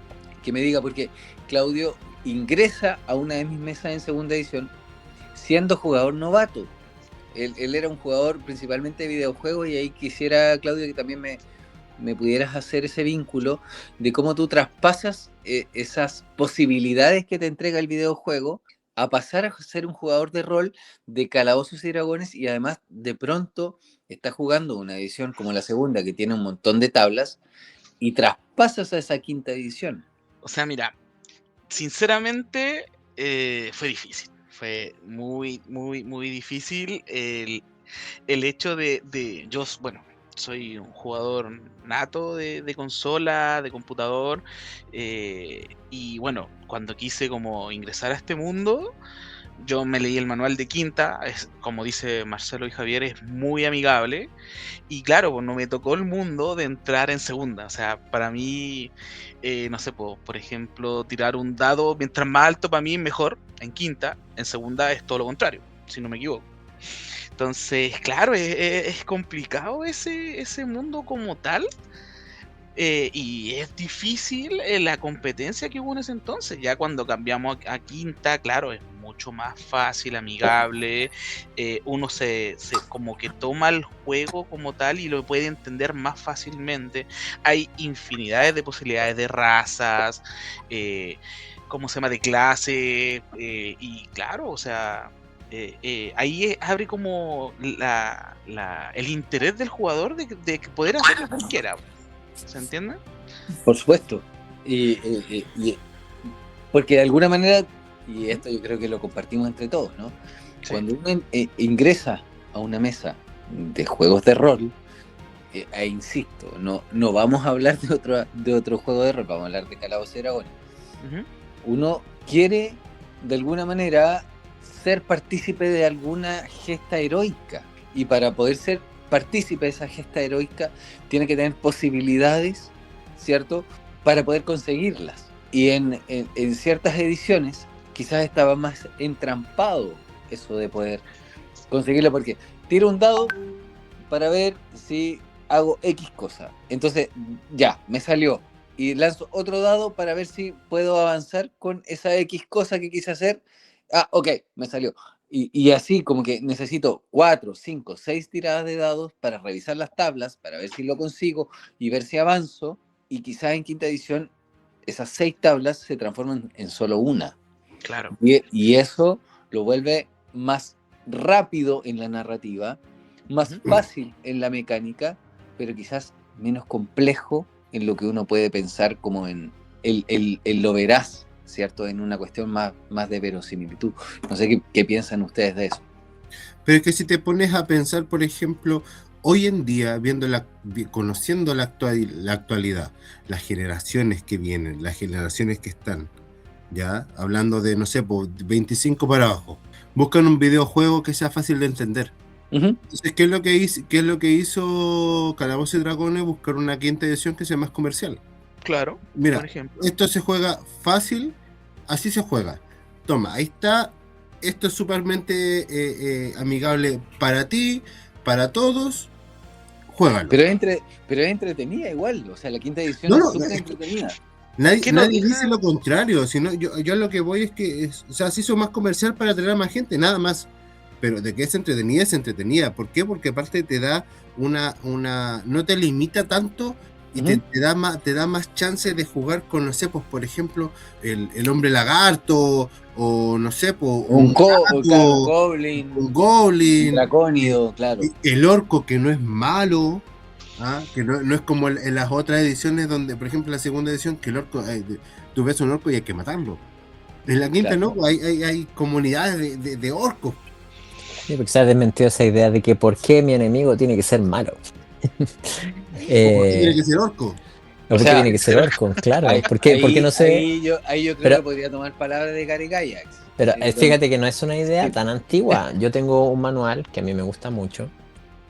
que me diga, porque Claudio ingresa a una de mis mesas en segunda edición siendo jugador novato. Él era un jugador principalmente de videojuegos y ahí quisiera, Claudio, que también me pudieras hacer ese vínculo de cómo tú traspasas esas posibilidades que te entrega el videojuego a pasar a ser un jugador de rol de Calabozos y Dragones y además de pronto estás jugando una edición como la segunda que tiene un montón de tablas y traspasas a esa quinta edición. O sea, mira, sinceramente fue difícil. Fue muy, muy, muy difícil el hecho yo, bueno, soy un jugador nato de consola, de computador, y bueno, cuando quise como ingresar a este mundo, yo me leí el manual de quinta, como dice Marcelo y Javier, es muy amigable, y claro, pues no me tocó el mundo de entrar en segunda, o sea, para mí, no sé, por ejemplo, tirar un dado, mientras más alto para mí mejor, en quinta, en segunda es todo lo contrario, si no me equivoco. Entonces, claro, es complicado ese mundo como tal. Y es difícil la competencia que hubo en ese entonces. Ya cuando cambiamos a quinta, claro, es mucho más fácil, amigable. Uno se como que toma el juego como tal y lo puede entender más fácilmente. Hay infinidades de posibilidades de razas, ¿cómo se llama? De clase. Y claro, o sea, ahí abre como el interés del jugador de poder hacer lo que quiera. ¿Se entiende? Por supuesto. Porque de alguna manera, y esto yo creo que lo compartimos entre todos, ¿no? Sí. Cuando uno ingresa a una mesa de juegos de rol, insisto, no vamos a hablar de otro juego de rol, vamos a hablar de Calabozos y Dragones. Uno quiere, de alguna manera, ser partícipe de alguna gesta heroica. Y para poder ser partícipe de esa gesta heroica, tiene que tener posibilidades, ¿cierto?, para poder conseguirlas. Y en ciertas ediciones, quizás estaba más entrampado eso de poder conseguirlo, porque tiro un dado para ver si hago X cosa. Entonces, ya, me salió. Y lanzo otro dado para ver si puedo avanzar con esa X cosa que quise hacer. Ah, ok, me salió. Y así como que necesito 4, 5, 6 tiradas de dados para revisar las tablas, para ver si lo consigo y ver si avanzo. Y quizás en quinta edición esas 6 tablas se transforman en solo una. Claro. Y eso lo vuelve más rápido en la narrativa, más fácil en la mecánica, pero quizás menos complejo en lo que uno puede pensar como en el lo veraz, ¿cierto? En una cuestión más de verosimilitud. No sé qué piensan ustedes de eso. Pero es que si te pones a pensar, por ejemplo, hoy en día, conociendo la actualidad, las generaciones que vienen, las generaciones que están, ya hablando de, no sé, 25 para abajo, buscan un videojuego que sea fácil de entender. Entonces, ¿qué es lo que hizo Calabozos y Dragones? Buscar una quinta edición que sea más comercial. Claro, Mira, por ejemplo. esto se juega fácil, así se juega. Toma, ahí está. Esto es supermente amigable para ti, para todos. Juégalo. Pero es entretenida igual, o sea, la quinta edición es súper entretenida. Nadie dice lo contrario, sino yo lo que voy es que o sea, se hizo más comercial para atraer a más gente, nada más. Pero de que es entretenida. ¿Por qué? Porque aparte te da no te limita tanto y te da más chance de jugar con, no sé, pues por ejemplo, el hombre lagarto, o no sé, pues un goblin, un dracónido, claro. El orco, que no es malo. Que no es como en las otras ediciones donde, por ejemplo, la segunda edición, que el orco, tú ves un orco y hay que matarlo. En la quinta, claro, no, hay comunidades de orcos. Sí, porque se ha desmentido esa idea de que por qué mi enemigo tiene que ser malo. ¿Por qué tiene que ser orco? ¿O por qué tiene que ser orco? Claro, ¿por qué no sé? Ahí yo creo que podría tomar palabras de Gary Gygax. Pero fíjate que no es una idea tan antigua. Yo tengo un manual que a mí me gusta mucho,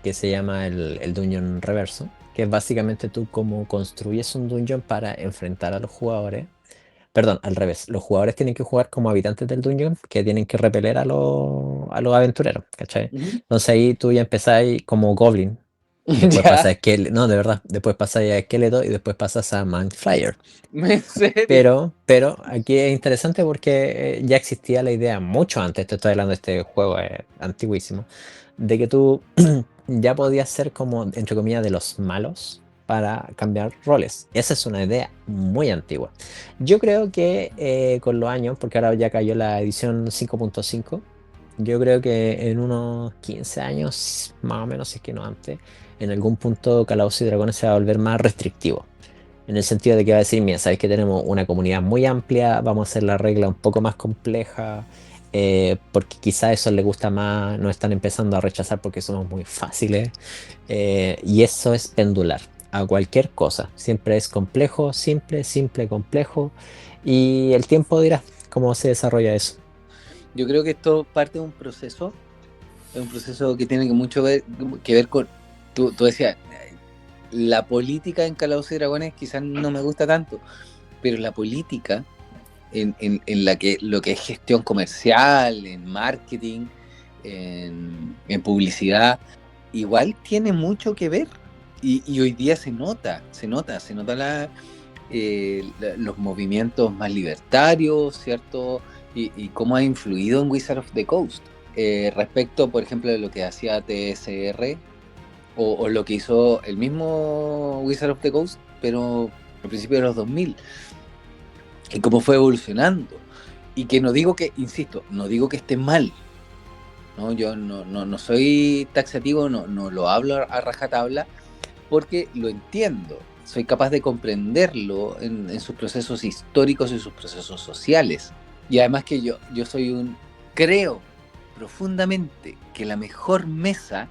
que se llama el Dungeon Reverso, que es básicamente tú cómo construyes un dungeon para enfrentar a los jugadores. Perdón, al revés. Los jugadores tienen que jugar como habitantes del dungeon, que tienen que repeler a los aventureros, ¿cachai? Entonces ahí tú ya empezáis como Goblin. Después pasas a Skeletor. No, de verdad. Después pasas a Skeletor y después pasas a Mindflayer. ¿En serio? Pero aquí es interesante porque ya existía la idea mucho antes, te estoy hablando de este juego antiguísimo, de que tú ya podías ser como, entre comillas, de los malos para cambiar roles. Esa es una idea muy antigua. Yo creo que con los años, porque ahora ya cayó la edición 5.5, yo creo que en unos 15 años, más o menos, si es que no antes, en algún punto Calabozos y Dragones se va a volver más restrictivo. En el sentido de que va a decir, mira, sabéis que tenemos una comunidad muy amplia, vamos a hacer la regla un poco más compleja, porque quizá eso les gusta más, nos están empezando a rechazar porque somos muy fáciles, y eso es pendular a cualquier cosa. Siempre es complejo, simple, complejo, y el tiempo dirá cómo se desarrolla eso. Yo creo que esto parte de un proceso que tiene mucho que ver con, tú decías, la política en Calabozos y Dragones quizás no me gusta tanto, pero la política en la que lo que es gestión comercial, en marketing, en publicidad, igual tiene mucho que ver. Y hoy día se nota los movimientos más libertarios, ¿cierto? Y cómo ha influido en Wizard of the Coast. Respecto, por ejemplo, de lo que hacía TSR o lo que hizo el mismo Wizard of the Coast, pero al principio de los 2000. Y cómo fue evolucionando. Y que no digo que, insisto, no digo que esté mal. ¿No? Yo no soy taxativo, no lo hablo a rajatabla, porque lo entiendo. Soy capaz de comprenderlo en sus procesos históricos y sus procesos sociales. Y además que yo creo profundamente que la mejor mesa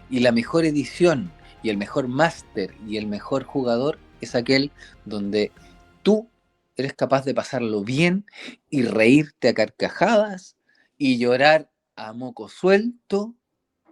y la mejor edición y el mejor máster y el mejor jugador es aquel donde tú eres capaz de pasarlo bien y reírte a carcajadas y llorar a moco suelto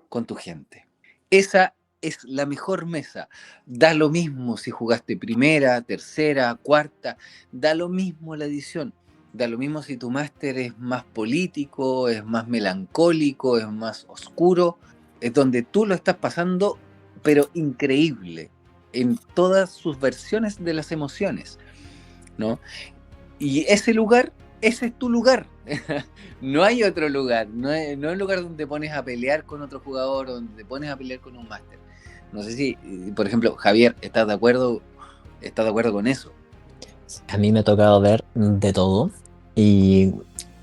con tu gente. Esa es la mejor mesa. Da lo mismo si jugaste primera, tercera, cuarta, da lo mismo la edición. Da lo mismo si tu máster es más político, es más melancólico, es más oscuro. Es donde tú lo estás pasando, pero increíble, en todas sus versiones de las emociones, ¿no? Y ese lugar ese es tu lugar. No hay otro lugar. No es un lugar donde te pones a pelear con otro jugador, donde te pones a pelear con un máster. No sé si, por ejemplo, Javier, ¿estás de acuerdo con eso? A mí me ha tocado ver de todo y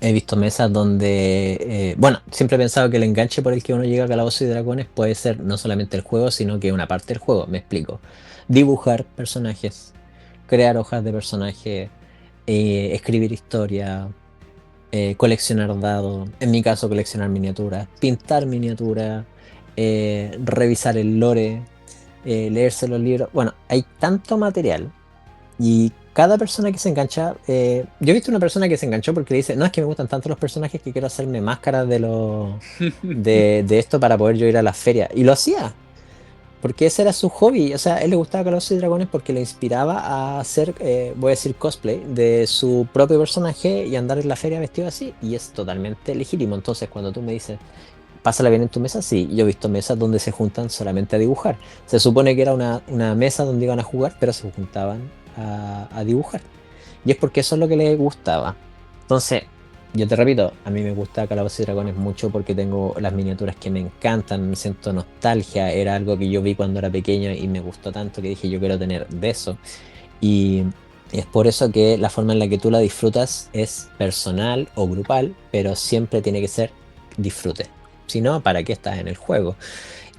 he visto mesas donde, bueno, siempre he pensado que el enganche por el que uno llega a Calabozos y Dragones puede ser no solamente el juego, sino que una parte del juego, me explico. Dibujar personajes, crear hojas de personaje, escribir historia, coleccionar dados, en mi caso coleccionar miniaturas, pintar miniaturas, revisar el lore, leerse los libros. Bueno, hay tanto material y cada persona que se engancha, yo he visto una persona que se enganchó porque le dice, no, es que me gustan tanto los personajes que quiero hacerme máscaras de esto para poder yo ir a las ferias. Y lo hacía, porque ese era su hobby. O sea, a él le gustaba Calabozos y Dragones porque le inspiraba a hacer, voy a decir, cosplay de su propio personaje y andar en la feria vestido así. Y es totalmente legítimo. Entonces, cuando tú me dices, pásala bien en tu mesa, sí, yo he visto mesas donde se juntan solamente a dibujar. Se supone que era una mesa donde iban a jugar, pero se juntaban a dibujar. Y es porque eso es lo que les gustaba. Entonces, yo te repito, a mí me gusta Calabozos y Dragones mucho porque tengo las miniaturas que me encantan, me siento nostalgia, era algo que yo vi cuando era pequeño y me gustó tanto que dije yo quiero tener de eso. Y es por eso que la forma en la que tú la disfrutas es personal o grupal, pero siempre tiene que ser disfrute. Si no, ¿para qué estás en el juego?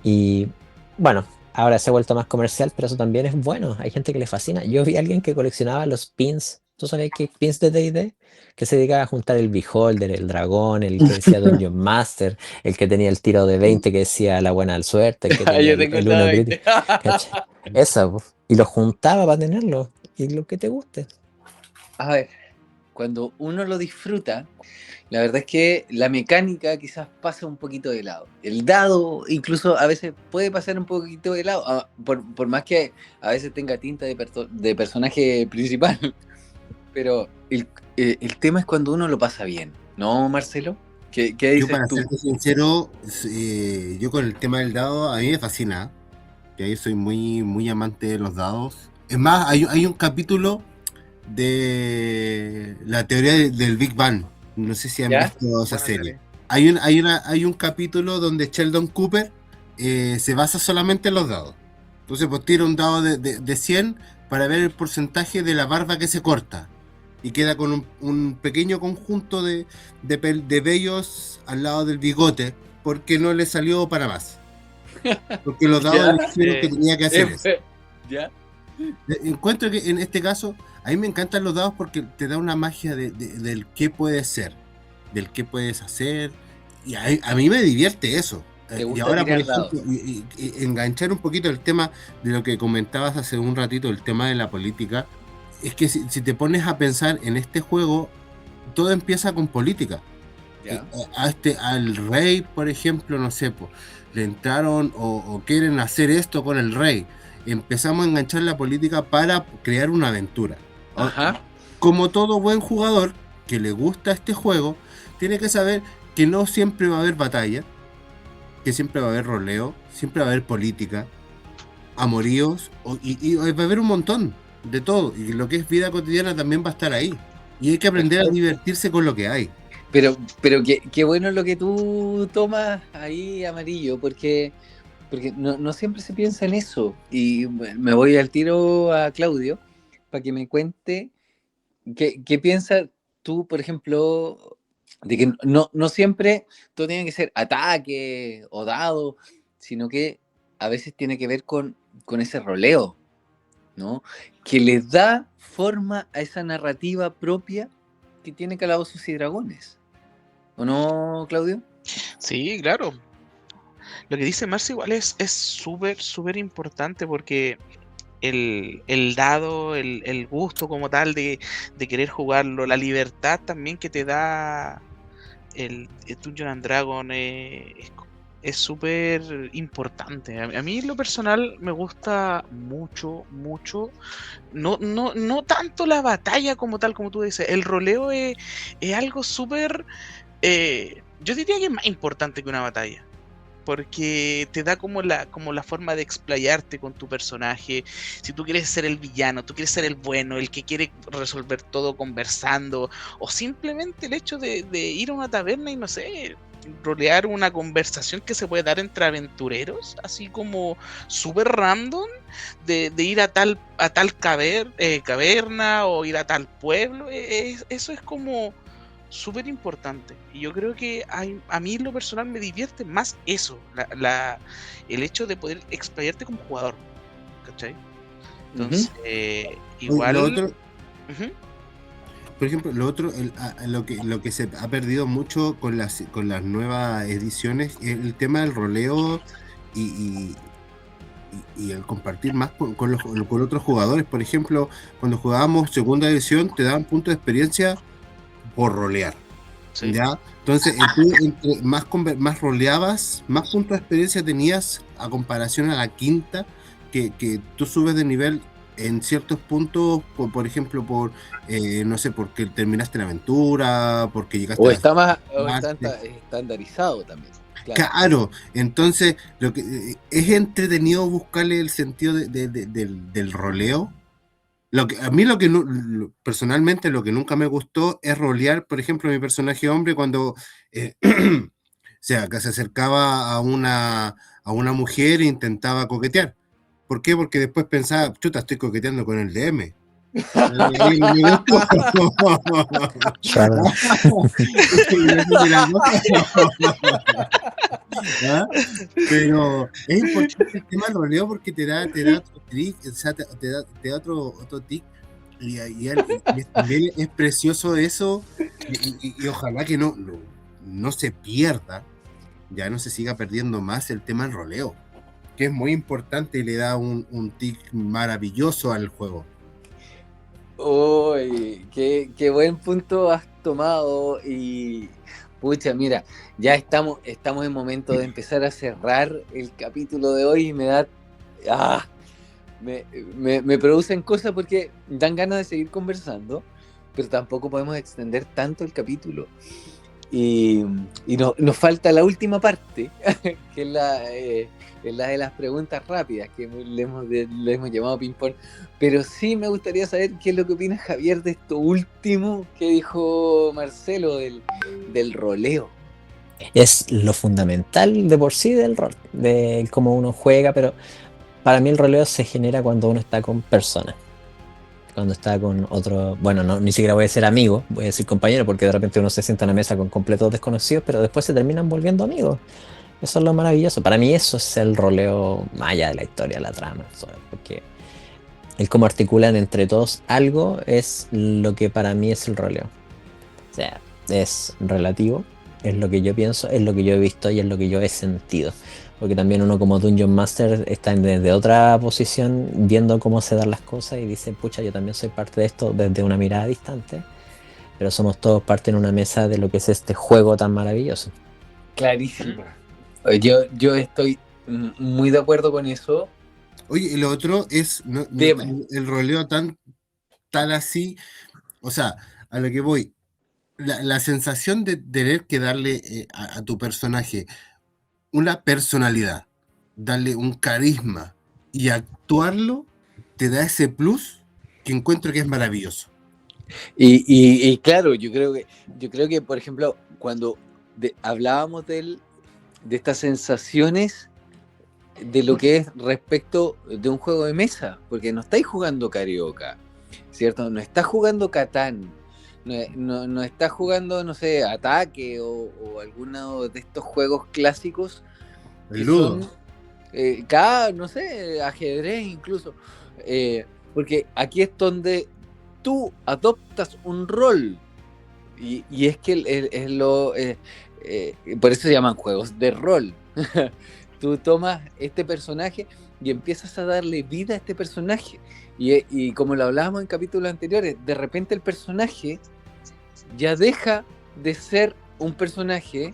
Y bueno, ahora se ha vuelto más comercial, pero eso también es bueno. Hay gente que le fascina. Yo vi a alguien que coleccionaba los pins. ¿Tú sabes qué pins de D&D? Que se dedicaba a juntar el Beholder, el dragón, el que decía Dungeon Master, el que tenía el tiro de 20 que decía la buena suerte, el que tenía Yo tengo el el dado 1 20. crítico. ¿Cachai? Esa, po. Y lo juntaba para tenerlo. Y lo que te guste. A ver, cuando uno lo disfruta, la verdad es que la mecánica quizás pasa un poquito de lado. El dado incluso a veces puede pasar un poquito de lado, por más que a veces tenga tinta de personaje principal. Pero el tema es cuando uno lo pasa bien, ¿no, Marcelo? ¿Qué Yo, dices para tú? serte sincero, yo con el tema del dado, a mí me fascina. Que ahí soy muy, muy amante de los dados. Es más, hay un capítulo de la teoría del Big Bang. No sé si han ¿Ya? visto esa Buena serie. serie. Hay un capítulo donde Sheldon Cooper se basa solamente en los dados. Entonces, pues tira un dado de 100 para ver el porcentaje de la barba que se corta. Y queda con un pequeño conjunto de vellos al lado del bigote, porque no le salió para más. Porque los dados ¿Ya? le dijeron que tenía que hacer eso. ¿Ya? Encuentro que en este caso, a mí me encantan los dados porque te da una magia del qué puedes ser, del qué puedes hacer. Y a mí me divierte eso. ¿Te Y gusta ahora, por tirar dados? ejemplo, y enganchar un poquito el tema de lo que comentabas hace un ratito, el tema de la política, es que si te pones a pensar en este juego, todo empieza con política. ¿Ya? Al rey, por ejemplo, no sé, pues, le entraron o quieren hacer esto con el rey. Empezamos a enganchar la política para crear una aventura. Ajá. Como todo buen jugador que le gusta este juego, tiene que saber que no siempre va a haber batalla, que siempre va a haber roleo, siempre va a haber política, amoríos, y va a haber un montón de todo. Y lo que es vida cotidiana también va a estar ahí. Y hay que aprender a divertirse con lo que hay. Pero qué bueno lo que tú tomas ahí, Amarillo, porque no siempre se piensa en eso. Y me voy al tiro a Claudio para que me cuente qué piensas tú, por ejemplo, de que no siempre todo tiene que ser ataque o dado, sino que a veces tiene que ver con ese roleo, ¿no? Que le da forma a esa narrativa propia que tiene Calabozos y Dragones. ¿O no, Claudio? Sí, claro. Lo que dice Marce igual es súper, súper importante porque el dado, el gusto como tal de querer jugarlo, la libertad también que te da el Dungeon and Dragon es súper importante. A mí en lo personal me gusta mucho, mucho. No tanto la batalla como tal, como tú dices. El roleo es algo súper... yo diría que es más importante que una batalla. porque te da como la forma de explayarte con tu personaje. Si tú quieres ser el villano, tú quieres ser el bueno, el que quiere resolver todo conversando, o simplemente el hecho de ir a una taberna y no sé, rolear una conversación que se puede dar entre aventureros, así como súper random, de ir a tal caverna o ir a tal pueblo. Eso es como súper importante. Y yo creo que a mí en lo personal me divierte más eso, el hecho de poder explayarte como jugador, ¿cachai? Entonces, Oye, igual... lo otro, Ujú. por ejemplo, lo otro, lo que se ha perdido mucho con con las nuevas ediciones es el tema del roleo y, y- y el compartir más con otros jugadores. Por ejemplo, cuando jugábamos segunda edición, te daban puntos de experiencia por rolear. Sí. ¿Ya? Entonces, tú entre más roleabas, más puntos de experiencia tenías a comparación a la quinta, que tú subes de nivel en ciertos puntos, por ejemplo, no sé, porque terminaste la aventura, porque llegaste O a está más, la o está parte. estandarizado también. Claro. Claro, entonces lo que es entretenido buscarle el sentido del roleo. A mí personalmente lo que nunca me gustó es rolear, por ejemplo, mi personaje hombre cuando o sea, que se acercaba a una mujer e intentaba coquetear. ¿Por qué? Porque después pensaba, chuta, estoy coqueteando con el DM. Y no me gustó. Claro. Y eso me la ¿Ah? Pero es importante el tema del roleo porque te da otro trick, o sea, te da otro tic. También es precioso eso y ojalá que no se pierda, ya no se siga perdiendo más el tema del roleo, que es muy importante y le da un tic maravilloso al juego. Uy, qué buen punto has tomado y pucha, mira, ya estamos en momento de empezar a cerrar el capítulo de hoy y me da, ah, me producen cosas porque dan ganas de seguir conversando, pero tampoco podemos extender tanto el capítulo. Y, nos falta la última parte, que es la de las preguntas rápidas, que le hemos llamado ping-pong. Pero sí me gustaría saber qué es lo que opina Javier de esto último que dijo Marcelo del roleo. Es lo fundamental de por sí del rol, de cómo uno juega, pero para mí el roleo se genera cuando uno está con personas. Cuando está con otro, bueno, no, ni siquiera voy a decir amigo, voy a decir compañero, porque de repente uno se sienta en la mesa con completos desconocidos, pero después se terminan volviendo amigos. Eso es lo maravilloso. Para mí eso es el roleo más allá de la historia, la trama, eso, porque el cómo articulan entre todos algo es lo que para mí es el roleo. O sea, es relativo, es lo que yo pienso, es lo que yo he visto y es lo que yo he sentido. Porque también uno como Dungeon Master está desde otra posición viendo cómo se dan las cosas y dice, pucha, yo también soy parte de esto desde una mirada distante, pero somos todos parte en una mesa de lo que es este juego tan maravilloso. Clarísimo. Yo estoy muy de acuerdo con eso. Oye, y lo otro es el roleo tal así, o sea, a lo que voy, la sensación de tener que darle a tu personaje una personalidad, darle un carisma y actuarlo, te da ese plus que encuentro que es maravilloso. Y claro, yo creo que, por ejemplo, cuando hablábamos de estas sensaciones de lo que es respecto de un juego de mesa, porque no estáis jugando Carioca, ¿cierto? No estás jugando Catán, no estás jugando, no sé, Ataque o alguno de estos juegos clásicos que El ludo. son, no sé, ajedrez incluso, porque aquí es donde tú adoptas un rol y es que por eso se llaman juegos de rol. Tú tomas este personaje y empiezas a darle vida a este personaje. Y como lo hablábamos en capítulos anteriores, de repente el personaje ya deja de ser un personaje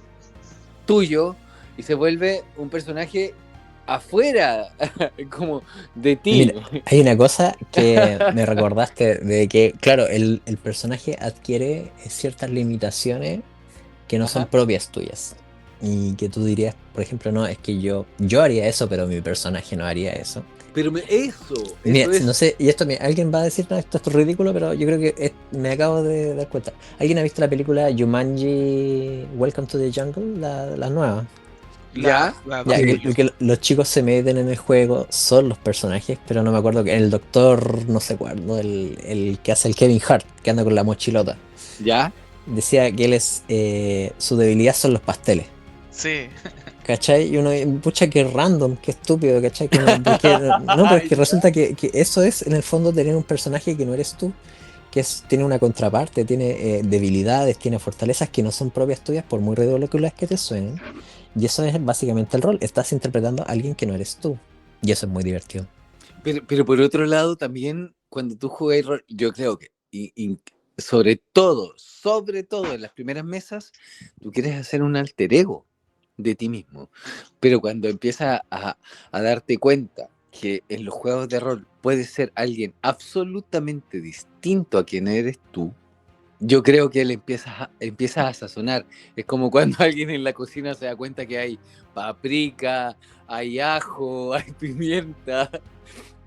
tuyo y se vuelve un personaje afuera, como de ti. Mira, hay una cosa que me recordaste de que, claro, el personaje adquiere ciertas limitaciones que no son Ajá. propias tuyas. y que tú dirías, por ejemplo, no, es que yo haría eso, pero mi personaje no haría eso. Pero eso Mira, es. no sé, y esto, alguien va a decir, no, esto es ridículo, pero yo creo que me acabo de dar cuenta. ¿Alguien ha visto la película Jumanji Welcome to the Jungle, la nueva? ¿Ya? La Ya, dos Sí. que los chicos se meten en el juego, son los personajes, pero no me acuerdo que el doctor, no sé cuándo, el que hace el Kevin Hart, que anda con la mochilota, ¿Ya? decía que él es, su debilidad son los pasteles. Sí. ¿Cachai? Y uno, pucha, que random, qué estúpido, ¿cachai? Que no, porque, no, pero es que resulta que eso es en el fondo tener un personaje que no eres tú, tiene una contraparte, tiene debilidades, tiene fortalezas que no son propias tuyas, por muy ridículas que te suenen. Y eso es básicamente el rol. Estás interpretando a alguien que no eres tú. Y eso es muy divertido. Pero por otro lado, también cuando tú juegas rol, yo creo que, sobre todo en las primeras mesas, tú quieres hacer un alter ego de ti mismo. Pero cuando empiezas a darte cuenta que en los juegos de rol puedes ser alguien absolutamente distinto a quien eres tú, yo creo que él empieza a sazonar. Es como cuando alguien en la cocina se da cuenta que hay paprika, hay ajo, hay pimienta,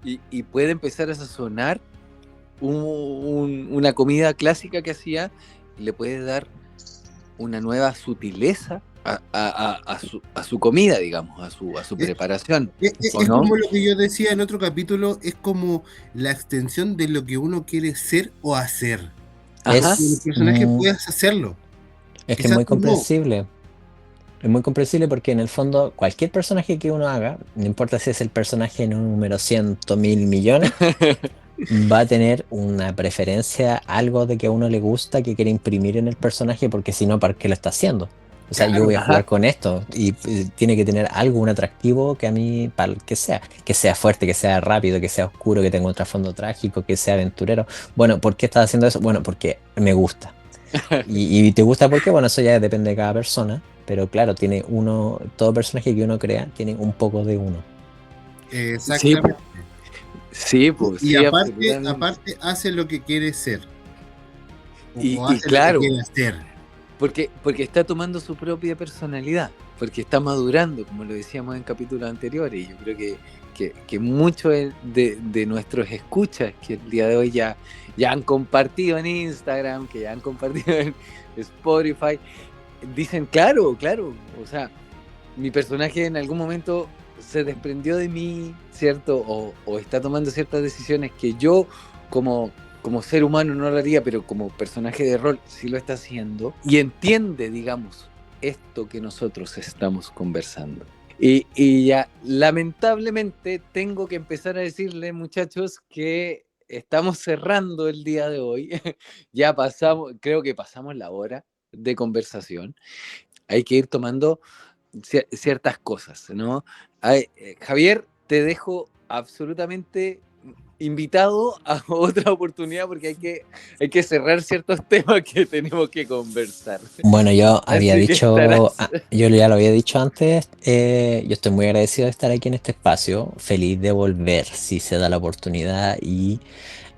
y puede empezar a sazonar una comida clásica que hacía, y le puede dar una nueva sutileza a su comida, digamos, a su preparación. Es ¿O no? como lo que yo decía en otro capítulo, es como la extensión de lo que uno quiere ser o hacer. Ajá. Porque el personaje puedes hacerlo. Es que es Quizás muy tú no. comprensible. Es muy comprensible porque en el fondo cualquier personaje que uno haga, no importa si es el personaje número 100.000 millones, va a tener una preferencia, algo de que a uno le gusta, que quiere imprimir en el personaje, porque si no, ¿para qué lo está haciendo? O sea, yo Claro. voy a Ajá. jugar con esto y tiene que tener algo, un atractivo que a mí, para el que sea fuerte, que sea rápido, que sea oscuro, que tenga un trasfondo trágico, que sea aventurero. Bueno, ¿por qué estás haciendo eso? Bueno, porque me gusta. Y te gusta porque, bueno, eso ya depende de cada persona, pero claro, todo personaje que uno crea tiene un poco de uno. Exactamente. Sí, pues Y sí, aparte hace lo que quiere ser. Y Hace claro, lo que quiere hacer. porque está tomando su propia personalidad, porque está madurando, como lo decíamos en capítulos anteriores. Y yo creo que muchos de nuestros escuchas que el día de hoy ya han compartido en Instagram, que ya han compartido en Spotify, dicen, claro, o sea, mi personaje en algún momento se desprendió de mí, ¿cierto? O está tomando ciertas decisiones que yo como ser humano no lo haría, pero como personaje de rol sí lo está haciendo, y entiende, digamos, esto que nosotros estamos conversando. Y ya, lamentablemente, tengo que empezar a decirle, muchachos, que estamos cerrando el día de hoy. Ya creo que pasamos la hora de conversación. Hay que ir tomando ciertas cosas, ¿no? Javier, te dejo absolutamente invitado a otra oportunidad porque hay que cerrar ciertos temas que tenemos que conversar. Bueno, yo había Así que dicho, estarás. yo ya lo había dicho antes, yo estoy muy agradecido de estar aquí en este espacio, feliz de volver si se da la oportunidad y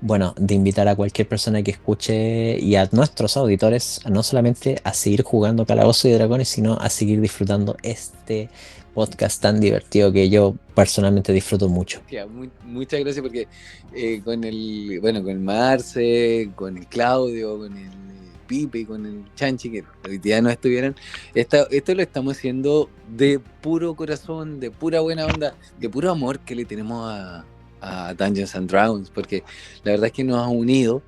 bueno, de invitar a cualquier persona que escuche y a nuestros auditores no solamente a seguir jugando Calabozos y Dragones, sino a seguir disfrutando este podcast tan divertido que yo personalmente disfruto mucho. Muchas gracias porque con el Marce, con el Claudio, con el Pipe, con el Chanchi, que hoy día no estuvieron, esto lo estamos haciendo de puro corazón, de pura buena onda, de puro amor que le tenemos a Dungeons and Dragons, porque la verdad es que nos ha unido,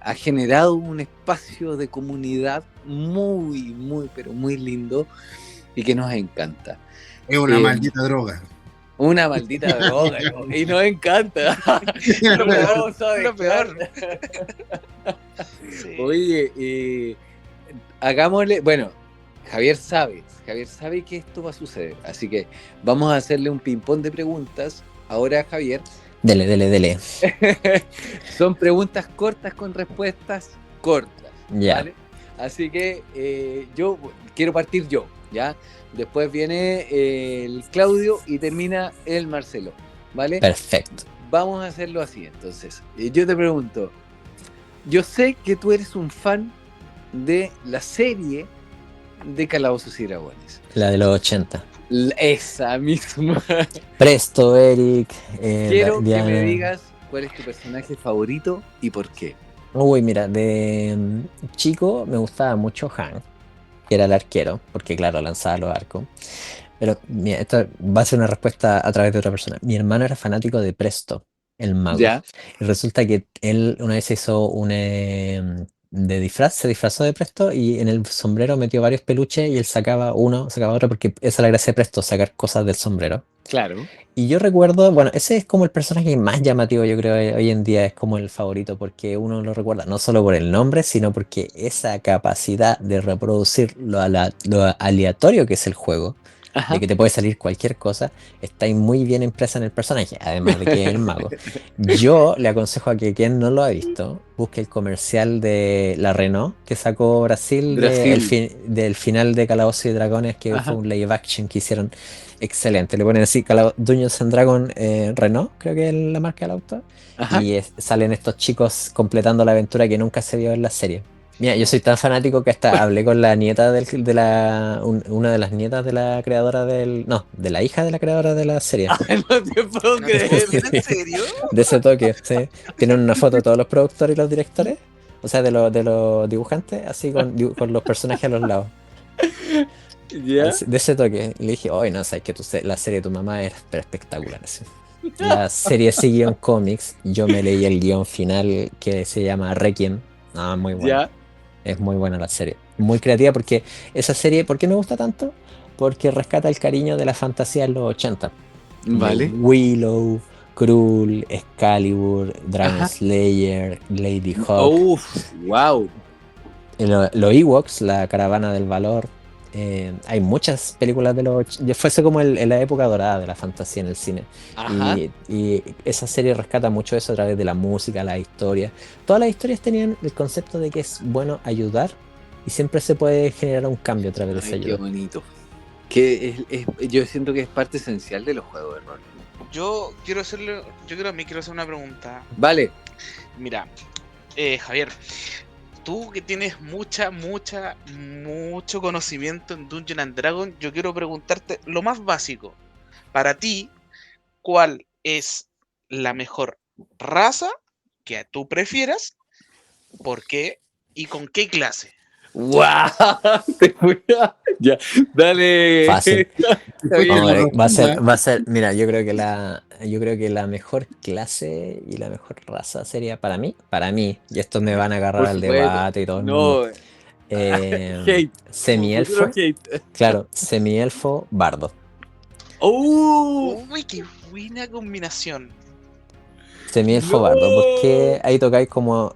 ha generado un espacio de comunidad muy, muy, pero muy lindo y que nos encanta. Es una maldita droga. Una maldita droga, y nos encanta. Lo peor. Sí. Oye, hagámosle, bueno, Javier sabe que esto va a suceder, así que vamos a hacerle un ping-pong de preguntas ahora a Javier. Dele. Son preguntas cortas con respuestas cortas, Ya. ¿vale? Así que yo quiero partir yo, ¿ya? Después viene el Claudio y termina el Marcelo, ¿vale? Perfecto. Vamos a hacerlo así, entonces. Yo te pregunto, yo sé que tú eres un fan de la serie de Calabozos y Dragones. La de los 80. Esa misma. Presto, Eric, Quiero que Diana. me digas cuál es tu personaje favorito y por qué. Uy, mira, de chico me gustaba mucho Han, que era el arquero, porque claro, lanzaba los arcos. Pero mira, esto va a ser una respuesta a través de otra persona. Mi hermano era fanático de Presto, el mago. Ya, Y resulta que él una vez hizo un de disfraz, se disfrazó de Presto y en el sombrero metió varios peluches y él sacaba uno, sacaba otro, porque esa es la gracia de Presto, sacar cosas del sombrero. claro. Y yo recuerdo, bueno, ese es como el personaje más llamativo, yo creo, hoy en día es como el favorito, porque uno lo recuerda no solo por el nombre, sino porque esa capacidad de reproducir lo aleatorio que es el juego, de Ajá. que te puede salir cualquier cosa, está ahí muy bien impresa en el personaje, además de que es el mago. Yo le aconsejo a que quien no lo ha visto, busque el comercial de la Renault que sacó Brasil, del final de Calabozos y Dragones, que fue Ajá. un live action que hicieron excelente. Le ponen así Dungeons and Dragons Renault, creo que es la marca del auto, Ajá. y salen estos chicos completando la aventura que nunca se vio en la serie. Mira, yo soy tan fanático que hasta hablé con la nieta una de las nietas de la creadora no, de la hija de la creadora de la serie. No te puedo ¿No te creer. puedo creer, en serio? De ese toque, sí. Tienen una foto de todos los productores y los directores, o sea, de los dibujantes, así con los personajes a los lados. ¿Ya? De ese toque. Y le dije, oye, no, sabes que la serie de tu mamá es espectacular. Así. La serie sigue en cómics. Yo me leí el guión final que se llama Requiem. Ah, muy bueno. ¿Ya? Es muy buena la serie. Muy creativa porque esa serie, ¿por qué me gusta tanto? Porque rescata el cariño de la fantasía de los 80. Vale. De Willow, Krull, Excalibur, Dragon Ajá. Slayer, Lady Hawk, Uf, wow. los Ewoks, la Caravana del Valor. Hay muchas películas de fuese como en la época dorada de la fantasía en el cine. Ajá. Y esa serie rescata mucho eso a través de la música, la historia. Todas las historias tenían el concepto de que es bueno ayudar y siempre se puede generar un cambio a través de esa Ay, qué ayuda. bonito. Que yo siento que es parte esencial de los juegos de rol. Yo quiero hacer una pregunta. Vale. Mira, Javier, tú que tienes mucho conocimiento en Dungeon and Dragon, yo quiero preguntarte lo más básico. Para ti, ¿cuál es la mejor raza que tú prefieras? ¿Por qué? ¿Y con qué clase? ¡Wow! Te fui Ya, dale. Fácil. Javier. Vamos a ver, Profunda. va a ser, mira, yo creo que la mejor clase y la mejor raza sería para mí, y estos me van a agarrar Por al supuesto. debate y todo el mundo. No. Hate. Semielfo, Futuro hate. claro, semielfo, bardo. Uy, qué buena combinación. Semielfo, No. bardo, porque ahí tocáis como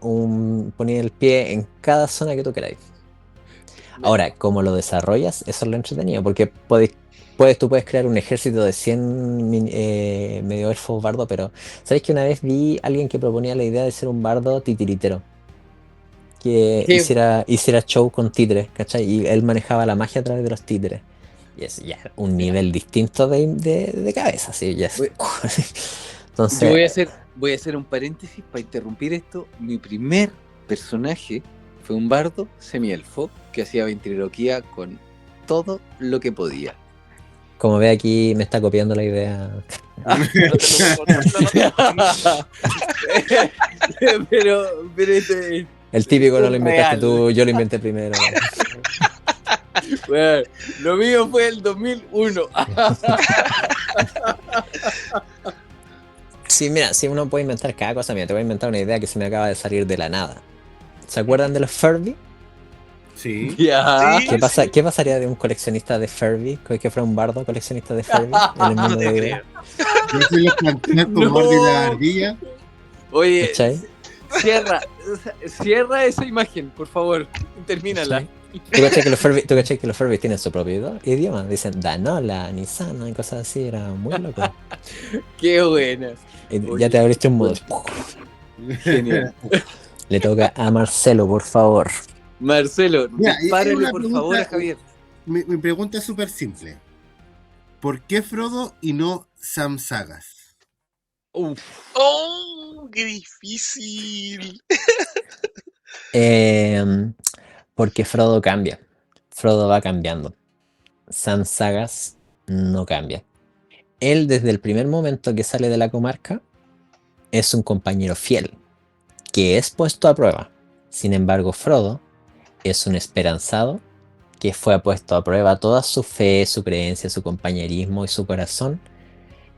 ponéis el pie en cada zona que tú queráis. Ahora, como lo desarrollas, eso es lo entretenido, porque tú puedes crear un ejército de 100 medio elfos bardo, pero ¿sabéis que una vez vi a alguien que proponía la idea de ser un bardo titiritero? Que ¿Qué? hiciera show con títeres, ¿cachai? Y él manejaba la magia a través de los títeres. Y es ya un nivel distinto de cabeza, sí, ya es. Voy- Entonces, Yo voy a hacer un paréntesis para interrumpir esto. Mi primer personaje fue un bardo semielfo que hacía ventriloquía con todo lo que podía. como ve aquí, me está copiando la idea. pero este, El típico no lo inventaste real. tú, yo lo inventé primero. Bueno, lo mío fue el 2001. Sí, mira, si uno puede inventar cada cosa, mira, te voy a inventar una idea que se me acaba de salir de la nada. ¿Se acuerdan de los Furby? Sí. Ya. Sí. ¿Qué pasaría de un coleccionista de Furby? Que fuera un bardo coleccionista de Furby en el mundo No te de creo. Yo soy los planteas con No. Barbie y la ardilla. Oye, ¿Cachai? cierra esa imagen, por favor. Termínala. ¿Tú cachai que los Furby tienen su propio idioma? Dicen Danola, Nissan y cosas así, era muy loco. Qué buena. Y Oye, ya te abriste un modo. Genial. Le toca a Marcelo, por favor. Marcelo, Mira, y hay dispárale una por pregunta- favor a Javier. Mi pregunta es súper simple. ¿Por qué Frodo y no Sam Sagas? Uf. ¡Oh! ¡Qué difícil! Porque Frodo cambia. Frodo va cambiando. Sam Sagas no cambia. Él, desde el primer momento que sale de la comarca, es un compañero fiel, que es puesto a prueba. Sin embargo, Frodo es un esperanzado que fue puesto a prueba toda su fe, su creencia, su compañerismo y su corazón,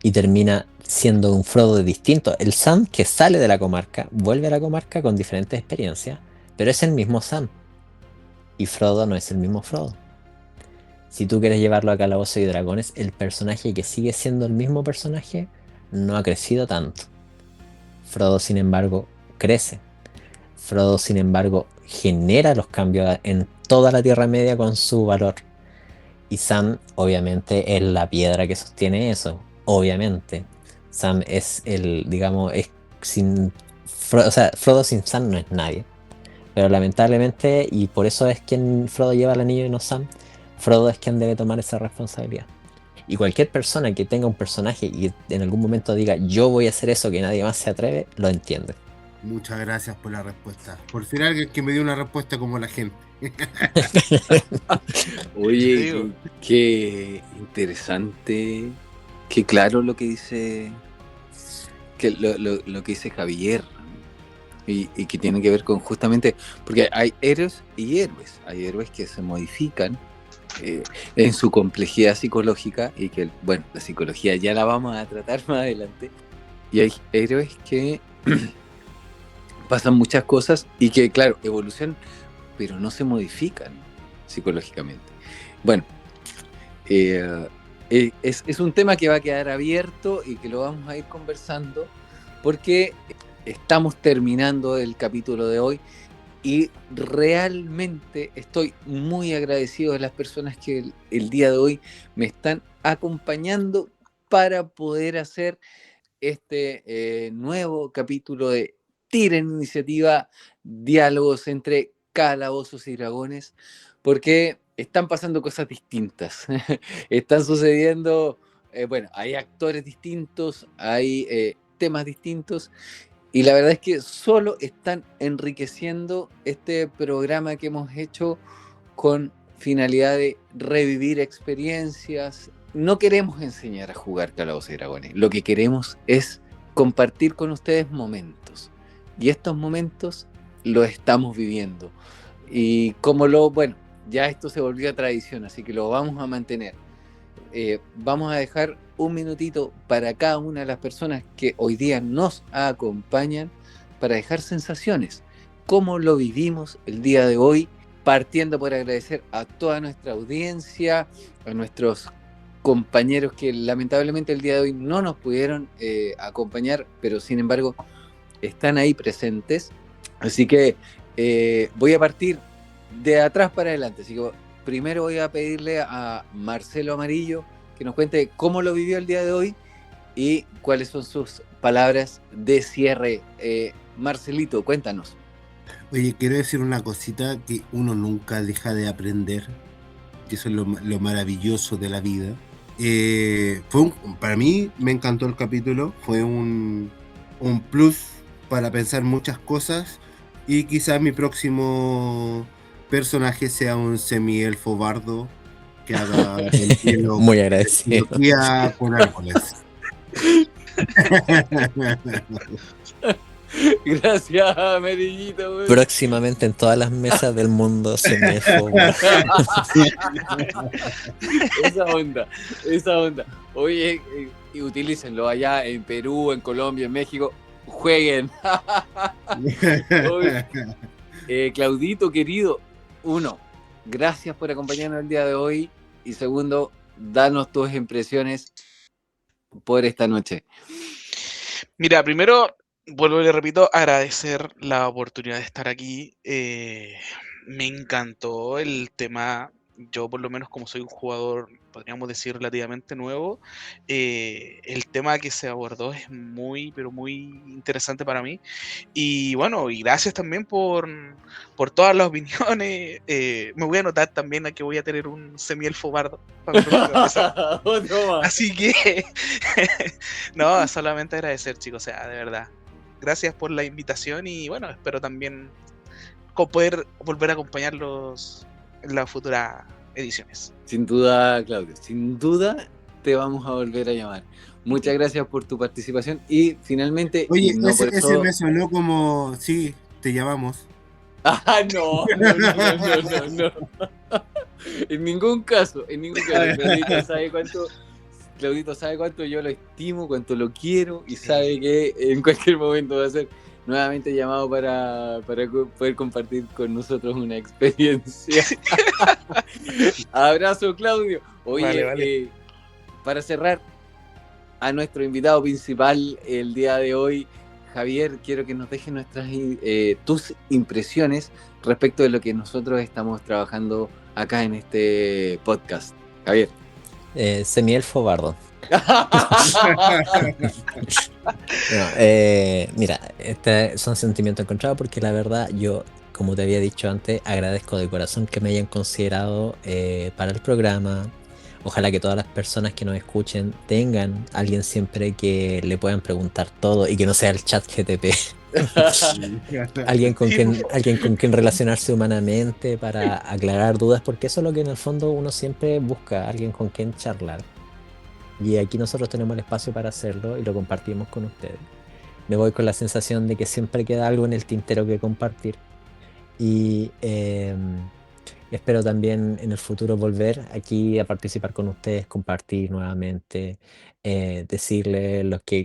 y termina siendo un Frodo distinto. El Sam que sale de la comarca vuelve a la comarca con diferentes experiencias, pero es el mismo Sam. Y Frodo no es el mismo Frodo. Si tú quieres llevarlo a Calabozos y Dragones, el personaje que sigue siendo el mismo personaje no ha crecido tanto. Frodo, sin embargo, crece. Frodo, sin embargo, genera los cambios en toda la Tierra Media con su valor. Y Sam, obviamente, es la piedra que sostiene eso. Obviamente. Sam es el, digamos, es sin... o sea, Frodo sin Sam no es nadie. Pero lamentablemente, y por eso es quien Frodo lleva el anillo y no Sam, Frodo es quien debe tomar esa responsabilidad. Y cualquier persona que tenga un personaje y en algún momento diga yo voy a hacer eso que nadie más se atreve, lo entiende. Muchas gracias por la respuesta. Por ser alguien que me dio una respuesta como la gente. Oye, qué interesante, qué claro lo que dice, que lo que dice Javier, y que tiene que ver con justamente, porque hay héroes y héroes, hay héroes que se modifican en su complejidad psicológica, y que, bueno, la psicología ya la vamos a tratar más adelante, y hay héroes que pasan muchas cosas y que, claro, evolucionan, pero no se modifican psicológicamente. Bueno, es un tema que va a quedar abierto y que lo vamos a ir conversando porque estamos terminando el capítulo de hoy y realmente estoy muy agradecido de las personas que el día de hoy me están acompañando para poder hacer este nuevo capítulo de Tiren Iniciativa, diálogos entre calabozos y dragones, porque están pasando cosas distintas. Están sucediendo, bueno, hay actores distintos, hay temas distintos, y la verdad es que solo están enriqueciendo este programa que hemos hecho con finalidad de revivir experiencias. No queremos enseñar a jugar Calabozos y Dragones, lo que queremos es compartir con ustedes momentos. Y estos momentos los estamos viviendo. Y bueno, ya esto se volvió tradición, así que lo vamos a mantener. Vamos a dejar un minutito para cada una de las personas que hoy día nos acompañan para dejar sensaciones, cómo lo vivimos el día de hoy, partiendo por agradecer a toda nuestra audiencia, a nuestros compañeros que lamentablemente el día de hoy no nos pudieron acompañar, pero sin embargo están ahí presentes. Así que voy a partir de atrás para adelante. Así que primero voy a pedirle a Marcelo Amarillo que nos cuente cómo lo vivió el día de hoy y cuáles son sus palabras de cierre. Marcelito, cuéntanos. Oye, quiero decir una cosita, que uno nunca deja de aprender, que eso es lo maravilloso de la vida. Para mí me encantó el capítulo, fue un plus para pensar muchas cosas, y quizás mi próximo personaje sea un semi-elfo bardo que haga el cielo muy agradecido con árboles. Gracias, Merillito. Güey. Próximamente en todas las mesas del mundo semi-elfo. Esa onda. Oye, y utilícenlo allá en Perú, en Colombia, en México. Jueguen. Oye, Claudito, querido, uno, gracias por acompañarnos el día de hoy. Y segundo, danos tus impresiones por esta noche. Mira, primero, vuelvo y le repito, agradecer la oportunidad de estar aquí. Me encantó el tema. Yo, por lo menos, como soy un jugador, podríamos decir, relativamente nuevo, el tema que se abordó es muy, pero muy interesante para mí. Y bueno, y gracias también por todas las opiniones. Me voy a anotar también a que voy a tener un semi-elfo bardo para mi próxima mesa. Así que, no, solamente agradecer, chicos, o sea, de verdad. Gracias por la invitación y bueno, espero también poder volver a acompañarlos en las futuras ediciones. Sin duda, Claudio, sin duda te vamos a volver a llamar. Muchas gracias por tu participación y finalmente... Oye, y no por ese eso... me sonó como, sí, te llamamos. Ah, no. En ningún caso, Claudito sabe cuánto yo lo estimo, cuánto lo quiero y sabe que en cualquier momento va a ser nuevamente llamado para poder compartir con nosotros una experiencia. Abrazo, Claudio. Oye, Vale. Para cerrar, a nuestro invitado principal el día de hoy, Javier, quiero que nos dejes tus impresiones respecto de lo que nosotros estamos trabajando acá en este podcast. Javier. Semielfo bardo. No, mira, son sentimientos encontrados porque la verdad yo, como te había dicho antes, agradezco de corazón que me hayan considerado para el programa. Ojalá que todas las personas que nos escuchen tengan alguien siempre que le puedan preguntar todo y que no sea el chat GTP. alguien con quien relacionarse humanamente para aclarar dudas, porque eso es lo que en el fondo uno siempre busca, alguien con quien charlar. Y aquí nosotros tenemos el espacio para hacerlo y lo compartimos con ustedes. Me voy con la sensación de que siempre queda algo en el tintero que compartir. Y espero también en el futuro volver aquí a participar con ustedes, compartir nuevamente, decirles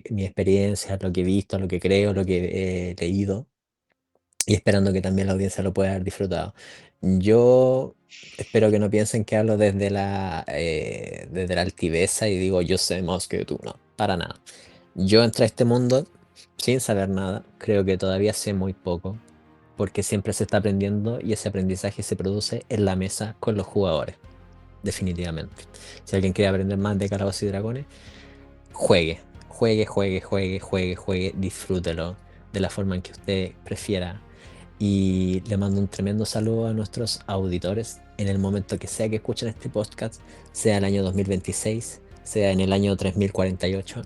mi experiencia, lo que he visto, lo que creo, lo que he leído. Y esperando que también la audiencia lo pueda haber disfrutado. Yo espero que no piensen que hablo desde la altiveza y digo yo sé más que tú. No, para nada. Yo entré a este mundo sin saber nada. Creo que todavía sé muy poco. Porque siempre se está aprendiendo y ese aprendizaje se produce en la mesa con los jugadores. Definitivamente. Si alguien quiere aprender más de Calabozos y Dragones, juegue. Disfrútelo de la forma en que usted prefiera. Y le mando un tremendo saludo a nuestros auditores en el momento que sea que escuchen este podcast, sea el año 2026, sea en el año 3048,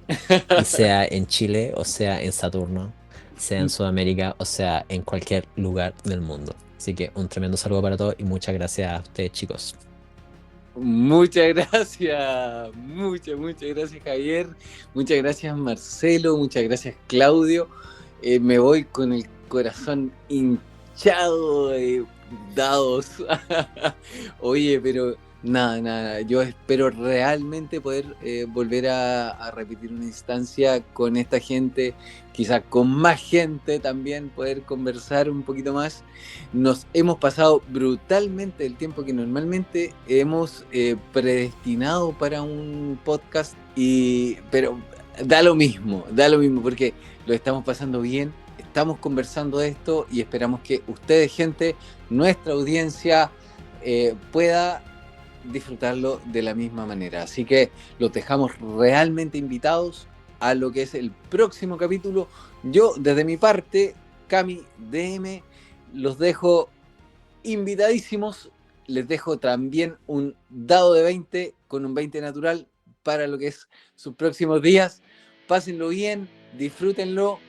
y sea en Chile o sea en Saturno, sea en Sudamérica o sea en cualquier lugar del mundo. Así que un tremendo saludo para todos y muchas gracias a ustedes, chicos. Muchas gracias, muchas gracias, Javier. Muchas gracias, Marcelo. Muchas gracias, Claudio. Me voy con el corazón hinchado de dados. Oye, pero nada. Yo espero realmente poder volver a repetir una instancia con esta gente, quizás con más gente también, poder conversar un poquito más. Nos hemos pasado brutalmente el tiempo que normalmente hemos predestinado para un podcast, pero da lo mismo, porque lo estamos pasando bien, estamos conversando de esto y esperamos que ustedes, gente, nuestra audiencia, pueda disfrutarlo de la misma manera. Así que los dejamos realmente invitados a lo que es el próximo capítulo. Yo, desde mi parte, Cami DM, los dejo invitadísimos. Les dejo también un dado de 20 con un 20 natural para lo que es sus próximos días. Pásenlo bien, disfrútenlo.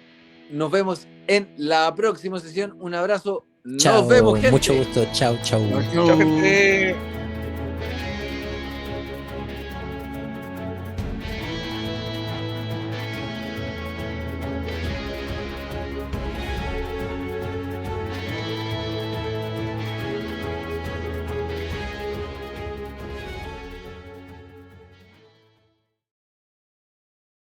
Nos vemos en la próxima sesión. Un abrazo. Chao, Nos vemos, gente. mucho gusto. Chao. Chao, gente.